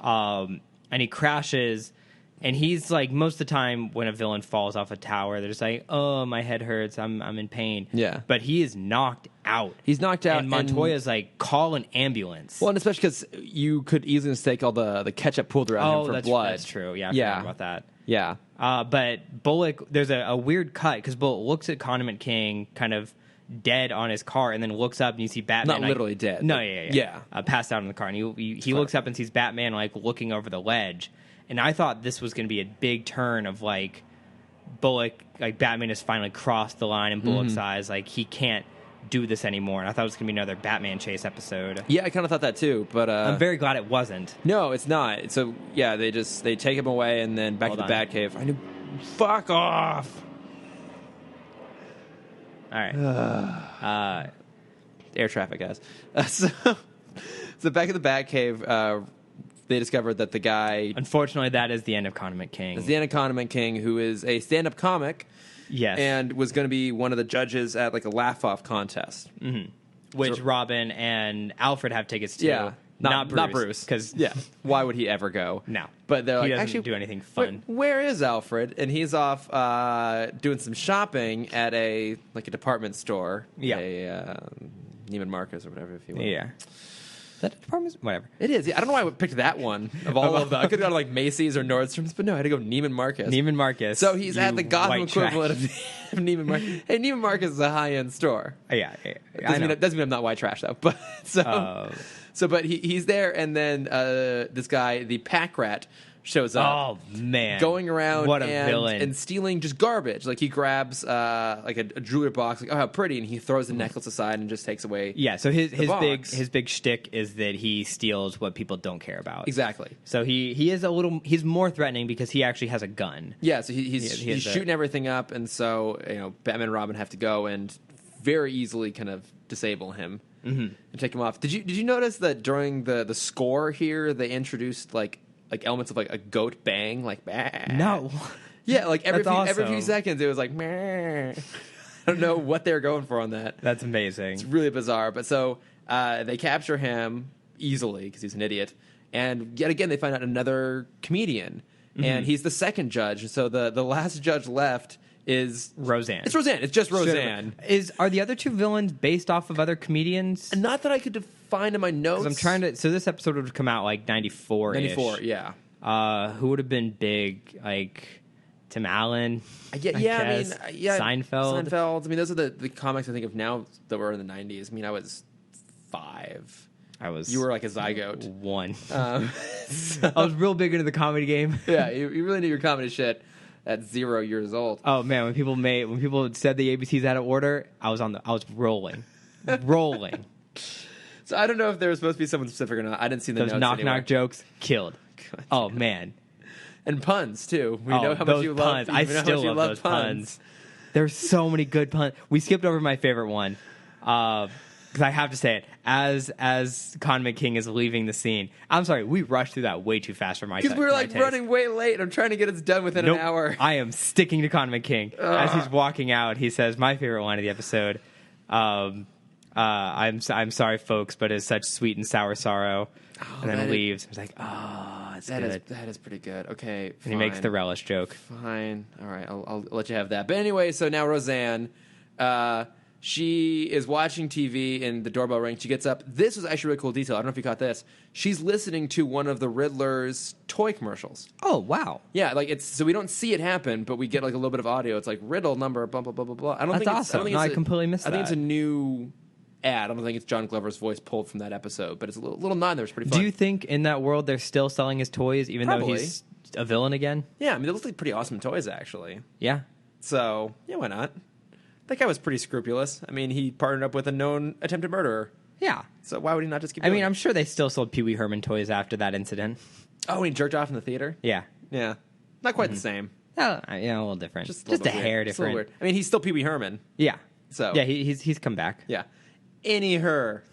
And he crashes, and he's like, most of the time when a villain falls off a tower, they're just like, oh, my head hurts, I'm in pain. Yeah. But he is knocked out. He's knocked out. And Montoya's like, call an ambulance. Well, and especially because you could easily mistake all the ketchup pooled around him for blood. That's true. Yeah, I forgot about that. Yeah. But Bullock, there's a weird cut, because Bullock looks at Condiment King kind of dead on his car, and then looks up and you see Batman. Not literally dead. No, yeah. Passed out in the car, and he looks up and sees Batman like looking over the ledge. And I thought this was going to be a big turn of like Bullock, like Batman has finally crossed the line in Bullock's eyes, like he can't do this anymore. And I thought it was going to be another Batman chase episode. Yeah, I kind of thought that too, but I'm very glad it wasn't. No, it's not. So yeah, they take him away and then back to the Batcave. I knew. Fuck off. All right. Air traffic, guys. So back at the Batcave, they discovered that the guy... Unfortunately, that is the end of Condiment King. That's the end of Condiment King, who is a stand-up comic. Yes. And was going to be one of the judges at like a laugh-off contest. Mm-hmm. Which Robin and Alfred have tickets to. Yeah. Not Bruce. Because why would he ever go? No. But they're like, he doesn't actually do anything fun. Where is Alfred? And he's off doing some shopping at a department store. Yeah. A Neiman Marcus or whatever, if you will. Yeah. Is that a department? Whatever. It is. Yeah, I don't know why I picked that one of all of them. I could have gone to like Macy's or Nordstrom's, but no, I had to go Neiman Marcus. Neiman Marcus. So he's at the Gotham equivalent of Neiman Marcus. Hey, Neiman Marcus is a high-end store. Yeah. Doesn't mean I'm not white trash though. But but he's there, and then this guy, the Pack Rat, shows up. Oh man, going around what a villain, and stealing just garbage. Like he grabs like a jewelry box, like, oh how pretty, and he throws the necklace aside and just takes away. Yeah, so his big shtick is that he steals what people don't care about. Exactly. So he's more threatening because he actually has a gun. Yeah, so he's shooting everything up, and so Batman and Robin have to go and very easily kind of disable him and take him off. Did you notice that during the score here they introduced like elements of like a goat bang, like bah. No. Yeah, like every awesome. few seconds it was like meh. I don't know what they're going for on that. That's amazing. It's really bizarre. But so they capture him easily because he's an idiot, and yet again they find out another comedian, and he's the second judge. And so the last judge left is Roseanne. It's Roseanne. It's just Roseanne. Are the other two villains based off of other comedians? Not that I could find in my notes. I'm trying to. So this episode would have come out like 94. 94, yeah. Who would have been big? Like Tim Allen. Seinfeld. Seinfeld. I mean, those are the comics I think of now that were in the 90s. I mean, I was 5. You were like a zygote. 1. So, I was real big into the comedy game. yeah, you really knew your comedy shit at 0 years old. Oh man, when people said the ABCs out of order, I was rolling. Rolling. So I don't know if there was supposed to be someone specific or not. I didn't see the Those notes knock anywhere. knock jokes killed. God. Oh man. And puns too. We know how much those you puns. love. I we know how still much you love those puns. puns. There's so many good puns. We skipped over my favorite one. Because I have to say it, as Condiment King is leaving the scene. I'm sorry, we rushed through that way too fast for my Because we were like taste. running way late. I'm trying to get it done within Nope. an hour. I am sticking to Condiment King. As he's walking out, he says, my favorite line of the episode, I'm sorry, folks, but it's such sweet and sour sorrow. And then leaves. I was like, that's good. That is pretty good. Okay, And he makes the relish joke. Fine. All right, I'll let you have that. But anyway, so now Roseanne, she is watching TV and the doorbell rings. She gets up. This was actually a really cool detail. I don't know if you caught this. She's listening to one of the Riddler's toy commercials. Oh, wow. Yeah, like it's so we don't see it happen, but we get like a little bit of audio. It's like Riddle number blah blah blah blah blah. I don't That's think awesome. It's, I completely missed I think that. it's a new ad. I don't think it's John Glover's voice pulled from that episode, but it's a little nod there. It's pretty fun. Do you think in that world they're still selling his toys even though Probably. he's a villain again? Yeah, I mean, they look like pretty awesome toys, actually. Yeah. So, yeah, why not? That guy was pretty scrupulous. I mean, he partnered up with a known attempted murderer. Yeah. So why would he not just keep I doing mean, it? I'm sure they still sold Pee Wee Herman toys after that incident. Oh, and he jerked off in the theater? Yeah. Yeah. Not quite the same. Oh, yeah, a little different. Just a, Just little a bit hair weird. Just a little different. weird. I mean, he's still Pee Wee Herman. Yeah. So Yeah, he's come back. Yeah. Any her.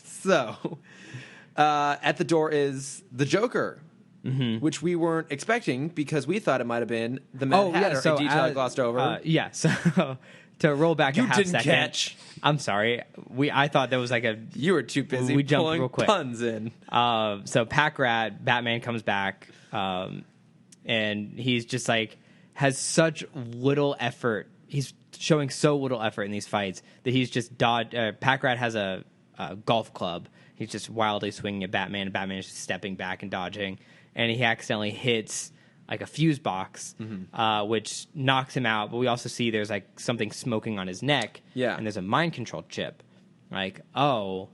So, at the door is the Joker, which we weren't expecting because we thought it might have been the Mad Hatter, a detail I glossed over. Yeah, so to roll back You a half didn't second. catch. I'm sorry. I thought there was like a... You were too busy We jumped pulling real quick. puns in. So Pack Rat, Batman comes back, and he's just like has such little effort. He's showing so little effort in these fights that he's just Pack Rat has a golf club. He's just wildly swinging at Batman, and Batman is just stepping back and dodging, and he accidentally hits like a fuse box, which knocks him out. But we also see there's like something smoking on his neck, and there's a mind control chip. Like, oh,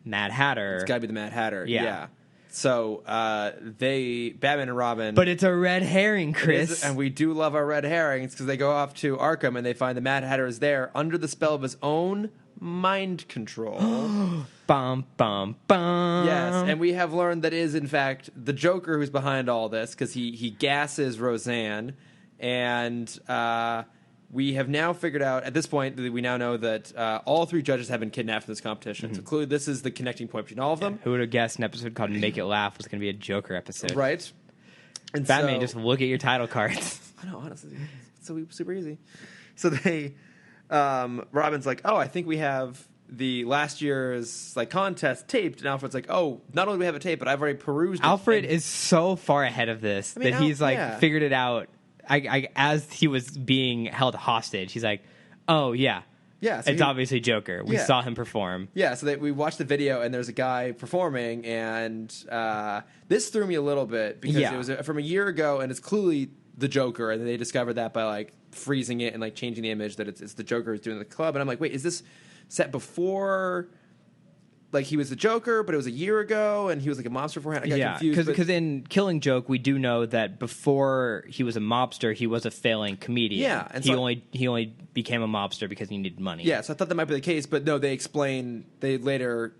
Mad Hatter. It's got to be the Mad Hatter. Yeah. So Batman and Robin. But it's a red herring, Chris. And we do love our red herrings because they go off to Arkham and they find the Mad Hatter is there under the spell of his own mind control. Bum, bum, bum. Yes, and we have learned that it is, in fact, the Joker who's behind all this because he gasses Roseanne. And we have now figured out, at this point, that we now know that all 3 judges have been kidnapped for this competition. So clearly this is the connecting point between all of them. Who would have guessed an episode called Make It Laugh was going to be a Joker episode? Right. And Batman, so, just look at your title cards. I know, honestly. It's so super easy. So they... Robin's like, oh, I think we have the last year's like contest taped, and Alfred's like, oh, not only do we have it taped, but I've already perused it. Alfred is so far ahead of this that he's like figured it out. As he was being held hostage, he's like, oh yeah, so it's obviously Joker. We saw him perform. Yeah, so we watched the video, and there's a guy performing, and this threw me a little bit because it was from a year ago, and it's clearly the Joker, and they discovered that by like freezing it and like changing the image that it's the Joker who's doing the club, and I'm like, wait, is this set before like he was the Joker, but it was a year ago and he was like a mobster beforehand? I got confused. Because in Killing Joke, we do know that before he was a mobster, he was a failing comedian. Yeah, and he so only became a mobster because he needed money. Yeah, so I thought that might be the case, but no, they later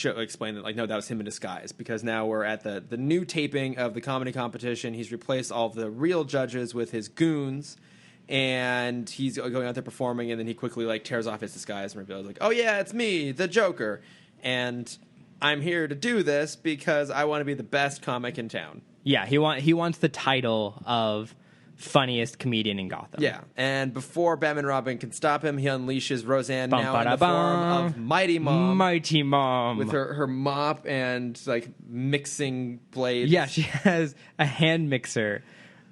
explain that like no, that was him in disguise because now we're at the new taping of the comedy competition. He's replaced all of the real judges with his goons, and he's going out there performing, and then he quickly like tears off his disguise and reveals like, oh yeah, it's me, the Joker, and I'm here to do this because I want to be the best comic in town. Yeah, he wants the title of funniest comedian in Gotham. Yeah, and before Batman and Robin can stop him, he unleashes Roseanne now in the form of Mighty Mom. Mighty Mom. With her mop and, like, mixing blades. Yeah, she has a hand mixer,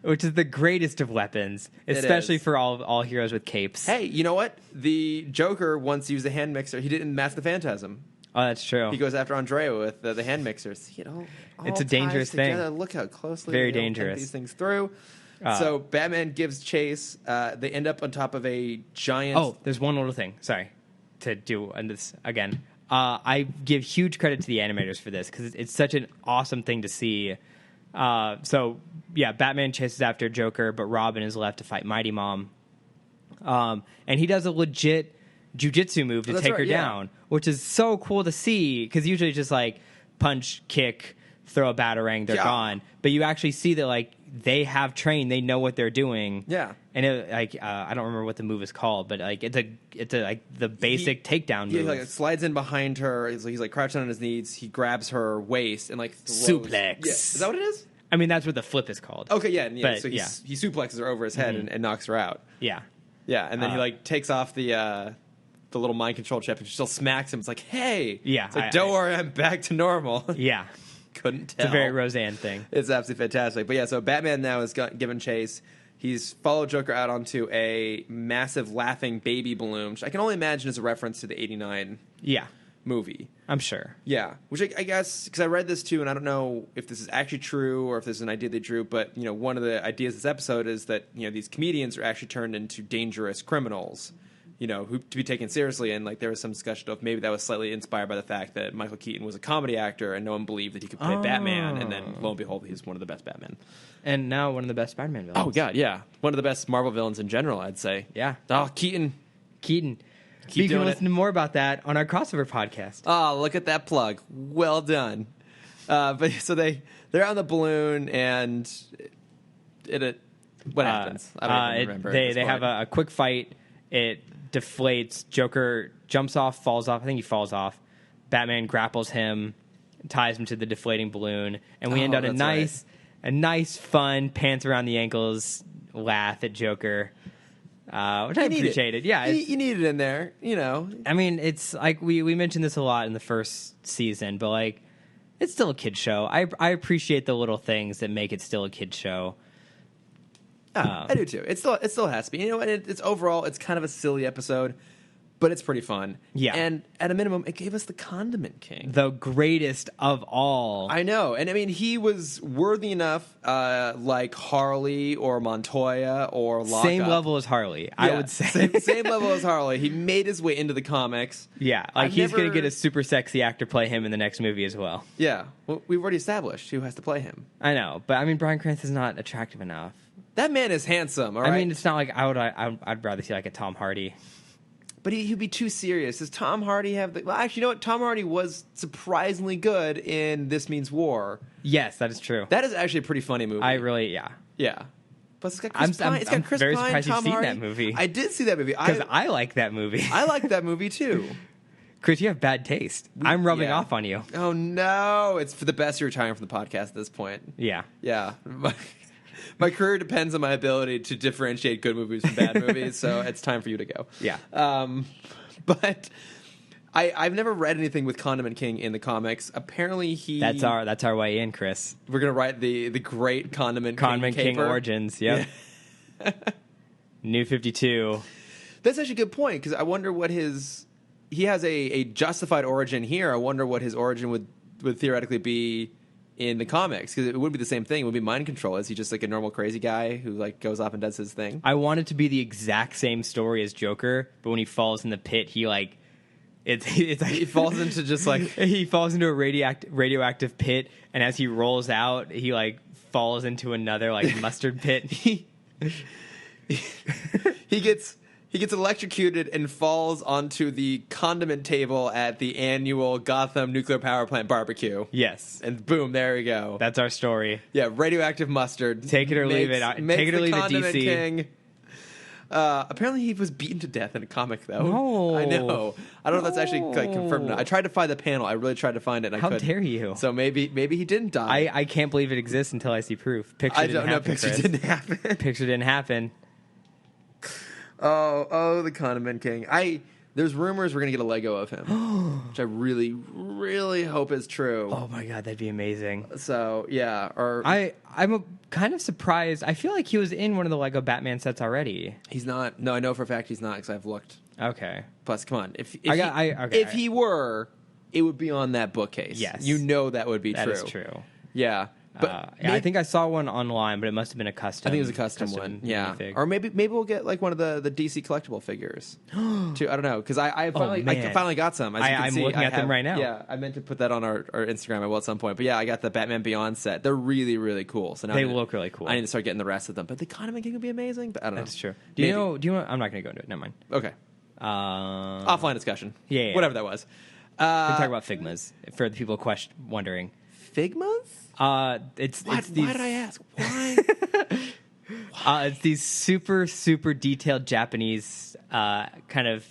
which is the greatest of weapons, especially for all heroes with capes. Hey, you know what? The Joker once used a hand mixer. He didn't Mask the Phantasm. Oh, that's true. He goes after Andrea with the hand mixer. See, it all it's a dangerous ties together. thing. Look how closely Very they dangerous. think these things through. So Batman gives chase. They end up on top of a giant... Oh, there's one little thing. Sorry to do this again. I give huge credit to the animators for this because it's such an awesome thing to see. So yeah, Batman chases after Joker, but Robin is left to fight Mighty Mom. And he does a legit jujitsu move to take her down, which is so cool to see because usually it's just like punch, kick, throw a batarang, they're gone. But you actually see that like they have trained, they know what they're doing. Yeah, and it, like I don't remember what the move is called, but like it's a like the basic takedown move. He like slides in behind her. He's like crouching on his knees. He grabs her waist and like throws. Suplex. Yeah. Is that what it is? I mean, that's what the flip is called. Okay, yeah. But, So he suplexes her over his head and knocks her out. Yeah. Yeah, and then he like takes off the little mind control chip and she still smacks him. It's like, hey, yeah, it's like, don't worry, I'm back to normal. Yeah, couldn't tell. It's a very Roseanne thing. It's absolutely fantastic. But yeah, so Batman now is given chase. He's followed Joker out onto a massive laughing baby balloon, which I can only imagine is a reference to the '89 movie. I'm sure. Yeah, which I guess, because I read this too, and I don't know if this is actually true or if this is an idea they drew, but one of the ideas of this episode is that these comedians are actually turned into dangerous criminals, who to be taken seriously. And like there was some discussion of maybe that was slightly inspired by the fact that Michael Keaton was a comedy actor and no one believed that he could play Batman, and then lo and behold, he's one of the best Batmen. And now one of the best Spider-Man villains. Oh god, yeah, one of the best Marvel villains in general, I'd say. Yeah. Oh, Keaton. You can listen to more about that on our crossover podcast. Oh, look at that plug. Well done. But so they're on the balloon, and what happens? I don't even remember. They have a quick fight. It deflates. Joker jumps off, falls off. I think he falls off. Batman grapples him, ties him to the deflating balloon, and we end on a nice, fun pants around the ankles laugh at Joker. Which I appreciated. Yeah, you need it in there, I mean, it's like we mentioned this a lot in the first season, but like it's still a kid show. I appreciate the little things that make it still a kid show. I do too. It still has to be. And it's overall it's kind of a silly episode, but it's pretty fun. Yeah. And at a minimum, it gave us the Condiment King. The greatest of all. I know. And I mean, he was worthy enough, like Harley or Montoya or Lockup. Same level as Harley, I would say. Same level as Harley. He made his way into the comics. Yeah. Like he's going to get a super sexy actor play him in the next movie as well. Yeah. Well, we've already established who has to play him. I know. But I mean, Bryan Cranston's not attractive enough. That man is handsome, all right? I mean, it's not like I'd rather see like a Tom Hardy. But he'd be too serious. Does Tom Hardy have the... Well, actually, you know what? Tom Hardy was surprisingly good in This Means War. Yes, that is true. That is actually a pretty funny movie. Yeah. Plus, it's got Chris Pine. I'm very surprised you've seen that movie. I did see that movie. Because I like that movie. I like that movie, too. Chris, you have bad taste. I'm rubbing off on you. Oh, no. It's for the best you're retiring from the podcast at this point. Yeah. Yeah. My career depends on my ability to differentiate good movies from bad movies, so it's time for you to go. Yeah. But I've never read anything with Condiment King in the comics. Apparently That's our way in, Chris. We're going to write the great Condiment King origins, yep. Yeah. New 52. That's actually a good point, because I wonder what he has a justified origin here. I wonder what his origin would theoretically be in the comics, because it would be the same thing. It would be mind control. Is he just like a normal crazy guy who like goes off and does his thing? I want it to be the exact same story as Joker, but when he falls in the pit, he like it's like he falls into just like he falls into a radioactive pit, and as he rolls out, he like falls into another like mustard pit. He gets electrocuted and falls onto the condiment table at the annual Gotham nuclear power plant barbecue. Yes. And boom, there we go. That's our story. Yeah, radioactive mustard. Take it or leave it. Take it or leave it, DC. King. Apparently he was beaten to death in a comic, though. No. I know. I don't know if that's actually like confirmed. I tried to find the panel. I really tried to find it, and I couldn't. How dare you? So maybe he didn't die. I can't believe it exists until I see proof. Picture didn't happen. Picture didn't happen. Oh, the Condiment King. There's rumors we're gonna get a Lego of him, which I really, really hope is true. Oh my god, that'd be amazing. So yeah, I'm kind of surprised. I feel like he was in one of the Lego Batman sets already. He's not. No, I know for a fact he's not because I've looked. Okay. Plus, come on, if he were, it would be on that bookcase. Yes, you know that would be true. That is true. Yeah. But I think I saw one online, but it must have been a custom. I think it was a custom one. Yeah, minifig. or maybe we'll get like one of the DC collectible figures. Too. I don't know because I finally got some. As you can I'm see, looking at them right now. Yeah, I meant to put that on our Instagram. I will at some point. But yeah, I got the Batman Beyond set. They're really really cool. So now They look really cool. I need to start getting the rest of them. But the Condiment King would be amazing. But I don't know. That's true. Do you know? I'm not going to go into it. Never mind. Okay, offline discussion. Yeah. Whatever that was. We can talk about Figmas for the people wondering. Figmas? Why did I ask? Why? It's these super super detailed Japanese kind of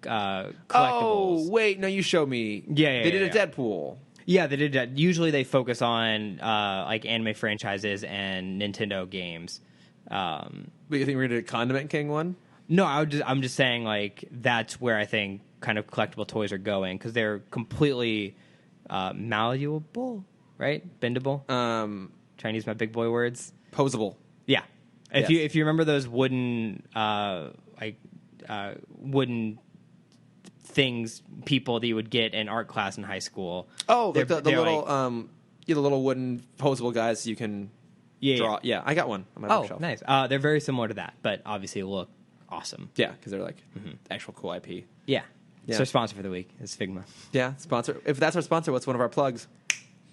collectibles. Oh wait, no, you showed me. Yeah, they did a Deadpool. Yeah, they did that. Usually they focus on like anime franchises and Nintendo games. But you think we're gonna do a Condiment King one? No, I'm just saying like that's where I think kind of collectible toys are going because they're completely malleable, right? Bendable. Chinese, my big boy words. Posable. Yeah. Yes. If you remember those wooden wooden things, people that you would get in art class in high school. Oh, like the little like, the little wooden posable guys you can draw. Yeah, I got one on my bookshelf. Nice. They're very similar to that, but obviously look awesome. Yeah, because they're like actual cool IP. Yeah. Yeah. So our sponsor for the week is Figma. Yeah, sponsor. If that's our sponsor, what's one of our plugs?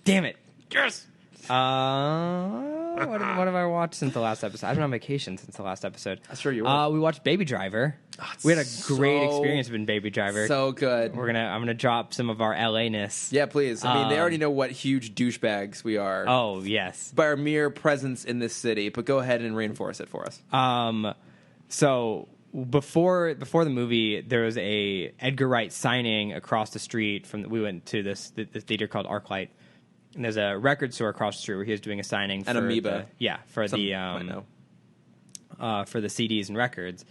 Damn it. Yes. What have I watched since the last episode? I've been on vacation since the last episode. I'm sure you were. We watched Baby Driver. Oh, We had a great experience with Baby Driver. So good. I'm gonna drop some of our LA-ness. Yeah, please. I mean, they already know what huge douchebags we are. Oh yes. By our mere presence in this city, but go ahead and reinforce it for us. So before the movie, there was a Edgar Wright signing across the street from. We went to this theater called ArcLight, and there's a record store across the street where he was doing a signing for Amoeba. for Some the might know. for the CDs and records,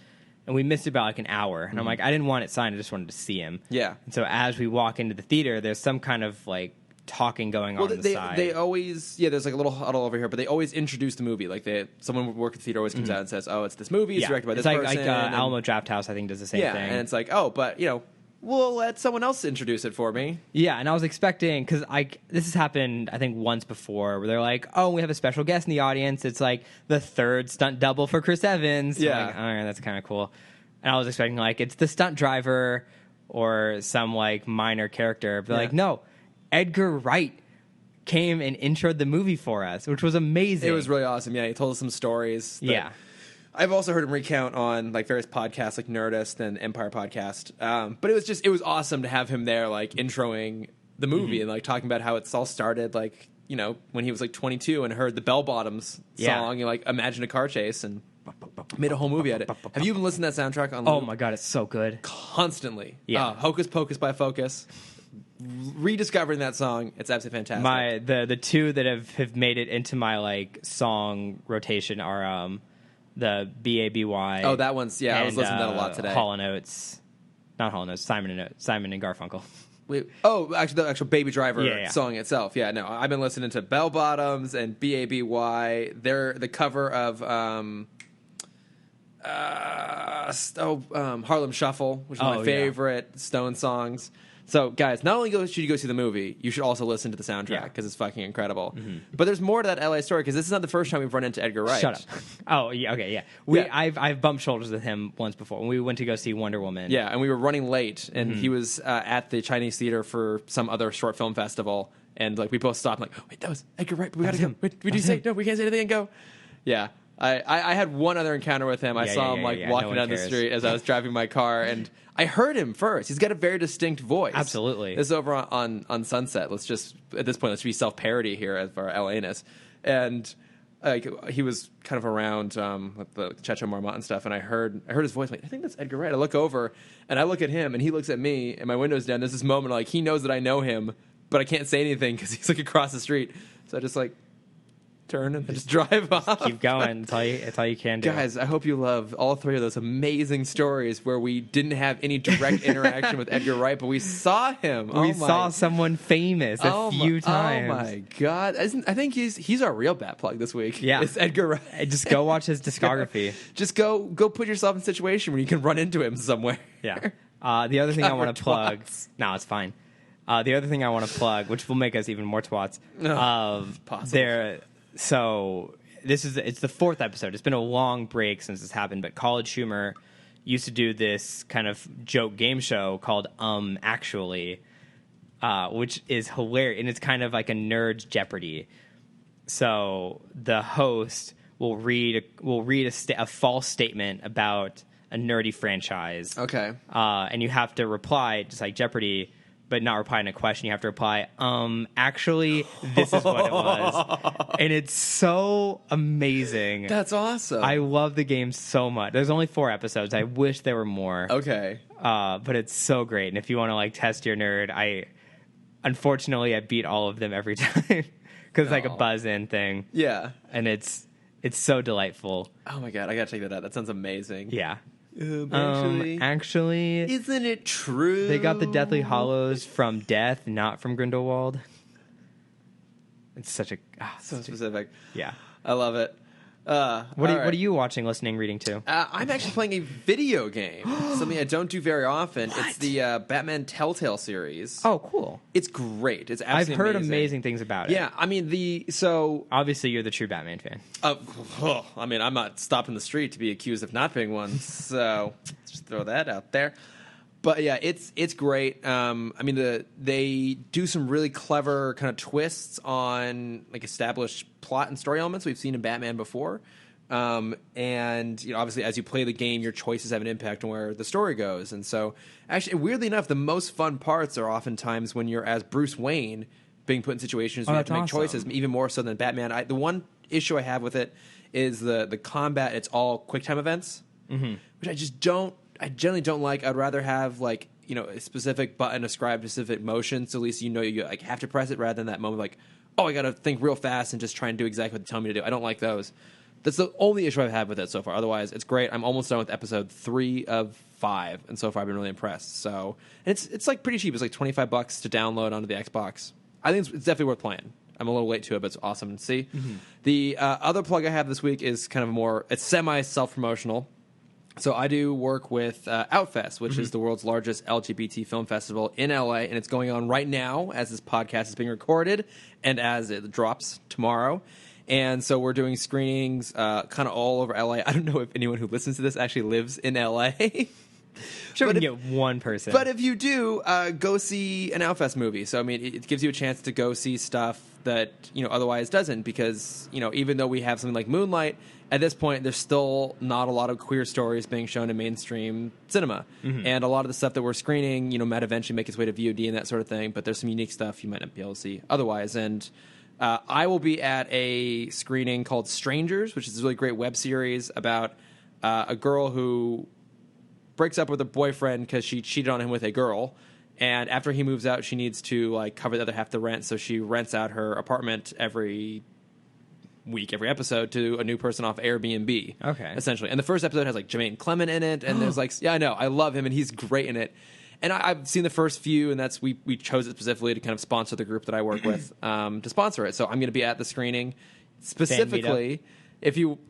and we missed about like an hour. And I'm like, I didn't want it signed; I just wanted to see him. Yeah. And so as we walk into the theater, there's some kind of like talking going on the side. They always there's like a little huddle over here, but they always introduce the movie. Like someone would work at the theater always comes out and says, "Oh, it's this movie. It's directed by this it's person." Like Alamo Draft House, I think, does the same thing. And it's like, oh, but we'll let someone else introduce it for me. Yeah, and I was expecting because this has happened I think once before where they're like, oh, we have a special guest in the audience. It's like the third stunt double for Chris Evans. Yeah, I'm like, all right, that's kind of cool. And I was expecting like it's the stunt driver or some like minor character, but like no, Edgar Wright came and introed the movie for us, which was amazing. It was really awesome. Yeah, he told us some stories. Yeah. I've also heard him recount on like various podcasts like Nerdist and Empire Podcast. But it was awesome to have him there like introing the movie and like talking about how it's all started like, when he was like 22 and heard the Bell Bottoms song and like imagined a car chase and made a whole movie out of it. Have you been listening to that soundtrack on loop? Oh my god, it's so good. Constantly. Yeah. Hocus Pocus by Focus. Rediscovering that song, it's absolutely fantastic. The two that have made it into my like song rotation are the BABY. Oh, that one's I was listening to that a lot today. Hall & Oates, not Hall & Oates, Simon and Garfunkel. Wait, actually, the actual Baby Driver song itself. Yeah, no, I've been listening to Bell Bottoms and BABY. They're the cover of Harlem Shuffle, which is one of my favorite Stone songs. So, guys, not only should you go see the movie, you should also listen to the soundtrack because it's fucking incredible. But there's more to that LA story because this is not the first time we've run into Edgar Wright. Shut up. Oh, yeah, okay, yeah. I've bumped shoulders with him once before when we went to go see Wonder Woman. Yeah, and we were running late, and he was at the Chinese theater for some other short film festival, and like we both stopped, like, oh, wait, that was Edgar Wright, but we gotta go. Wait, we do say no, we can't say anything and go. Yeah. I had one other encounter with him. I saw him walking down the street as I was driving my car, and I heard him first. He's got a very distinct voice. Absolutely. This is over on Sunset. Let's just at this point let's be self-parody here as for our LA-ness. And he was kind of around with the Checho Marmot and stuff, and I heard his voice. I'm like, I think that's Edgar Wright. I look over and I look at him, and he looks at me, and my window's down. There's this moment like he knows that I know him, but I can't say anything because he's like across the street. So I just like turn and just drive off. Keep going. It's all you can do. Guys, I hope you love all three of those amazing stories where we didn't have any direct interaction with Edgar Wright, but we saw him. We saw someone famous a few times. Oh my god! I think he's our real bat plug this week. Yeah, it's Edgar Wright. Just go watch his discography. Just go put yourself in a situation where you can run into him somewhere. Yeah. The other thing I want to plug. No, it's fine. The other thing I want to plug, which will make us even more twats, possible. So it's the 4th episode. It's been a long break since this happened, but College Humor used to do this kind of joke game show called Actually, which is hilarious, and it's kind of like a nerd's Jeopardy. So the host will read a false statement about a nerdy franchise. Okay. And you have to reply just like Jeopardy, but not reply in a question. You have to reply, actually, this is what it was. And it's so amazing. That's awesome. I love the game so much. There's only 4 episodes. I wish there were more. Okay. But it's so great. And if you want to like test your nerd, unfortunately I beat all of them every time because it's like a buzz-in thing. Yeah. And it's so delightful. Oh my god, I gotta check that out. That sounds amazing. Yeah. Actually, isn't it true? They got the Deathly Hollows from Death, not from Grindelwald. It's such a so specific. Yeah, I love it. What are you watching, listening, reading to? I'm actually playing a video game, something I don't do very often. What? It's the Batman Telltale series. Oh, cool! It's great. It's absolutely I've heard amazing things about it. Yeah, I mean obviously you're the true Batman fan. I mean, I'm not stopped in the street to be accused of not being one, so just throw that out there. But yeah, it's great. I mean, they do some really clever kind of twists on like established plot and story elements we've seen in Batman before. And obviously, as you play the game, your choices have an impact on where the story goes. And so, actually, weirdly enough, the most fun parts are oftentimes when you're as Bruce Wayne being put in situations where you have to make choices, even more so than Batman. The one issue I have with it is the combat. It's all QuickTime events, which I generally don't like. I'd rather have like a specific button ascribed to specific motion, so at least you like have to press it rather than that moment like, oh, I got to think real fast and just try and do exactly what they tell me to do. I don't like those. That's the only issue I've had with it so far. Otherwise, it's great. I'm almost done with episode 3 of 5, and so far I've been really impressed. So it's like pretty cheap. It's like $25 to download onto the Xbox. I think it's definitely worth playing. I'm a little late to it, but it's awesome to see. The other plug I have this week is kind of it's semi self-promotional. So I do work with Outfest, which is the world's largest LGBT film festival in LA, and it's going on right now as this podcast is being recorded and as it drops tomorrow. And so we're doing screenings kind of all over LA. I don't know if anyone who listens to this actually lives in LA. Sure, we can get one person. But if you do, go see an Outfest movie. So, I mean, it gives you a chance to go see stuff that, otherwise doesn't. Because, even though we have something like Moonlight, at this point, there's still not a lot of queer stories being shown in mainstream cinema. And a lot of the stuff that we're screening, might eventually make its way to VOD and that sort of thing. But there's some unique stuff you might not be able to see otherwise. And I will be at a screening called Strangers, which is a really great web series about a girl who breaks up with her boyfriend because she cheated on him with a girl, and after he moves out, she needs to cover the other half of the rent, so she rents out her apartment every week, every episode, to a new person off Airbnb. Okay, essentially. And the first episode has Jermaine Clement in it, and there's I know, I love him, and he's great in it. And I've seen the first few, and that's we chose it specifically to kind of sponsor the group that I work with to sponsor it. So I'm going to be at the screening specifically. If you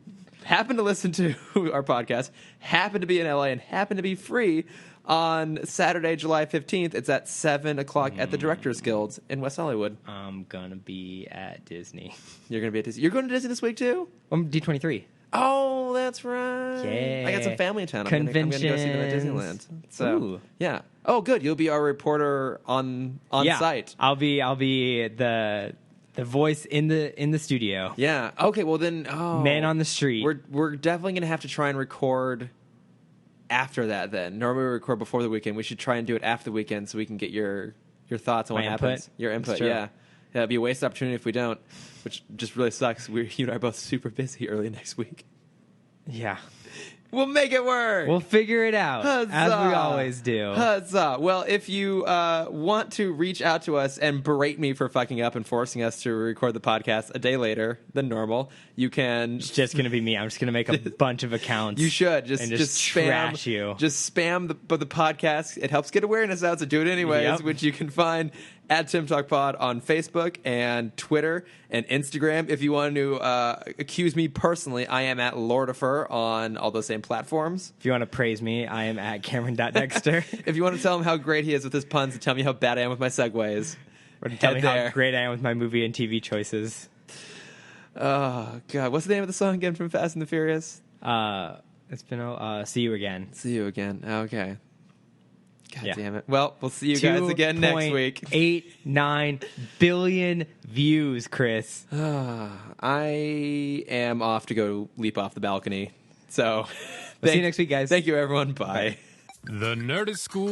happen to listen to our podcast, happen to be in LA, and happen to be free on Saturday, July 15th, it's at 7 o'clock at the Directors Guild in West Hollywood. I'm going to be at Disney. You're going to be at Disney. You're going to Disney this week, too? I'm D23. Oh, that's right. Yeah. I got some family in town. I'm going to go see them at Disneyland. So, yeah. Oh, good. You'll be our reporter on site. I'll be the voice in the studio. Yeah. Okay. Well, then, man on the street. We're definitely going to have to try and record after that. Then normally we record before the weekend. We should try and do it after the weekend so we can get your thoughts on what happens. Your input. Yeah. Yeah. It'd be a wasted opportunity if we don't, which just really sucks. You and I are both super busy early next week. Yeah. We'll make it work. We'll figure it out, Huzzah. as we always do. Huzzah. Well, if you want to reach out to us and berate me for fucking up and forcing us to record the podcast a day later than normal, you can... It's just going to be me. I'm just going to make a bunch of accounts. You should. Just spam, trash you. Just spam the podcast. It helps get awareness out, so do it anyways, which you can find at Timm Talk Pod on Facebook and Twitter and Instagram. If you want to accuse me personally, I am at Lordifer on all those same platforms. If you want to praise me, I am at Cameron.Dexter. If you want to tell him how great he is with his puns and tell me how bad I am with my segues, Or to tell me how great I am with my movie and TV choices. Oh, God. What's the name of the song again from Fast and the Furious? It's been See You Again. See you again. Okay. God Yeah. damn it. Well, we'll see you guys again next week. 2.89 billion views, Chris. I am off to go leap off the balcony. So, We'll see you next week, guys. Thank you, everyone. Bye. The Nerdist School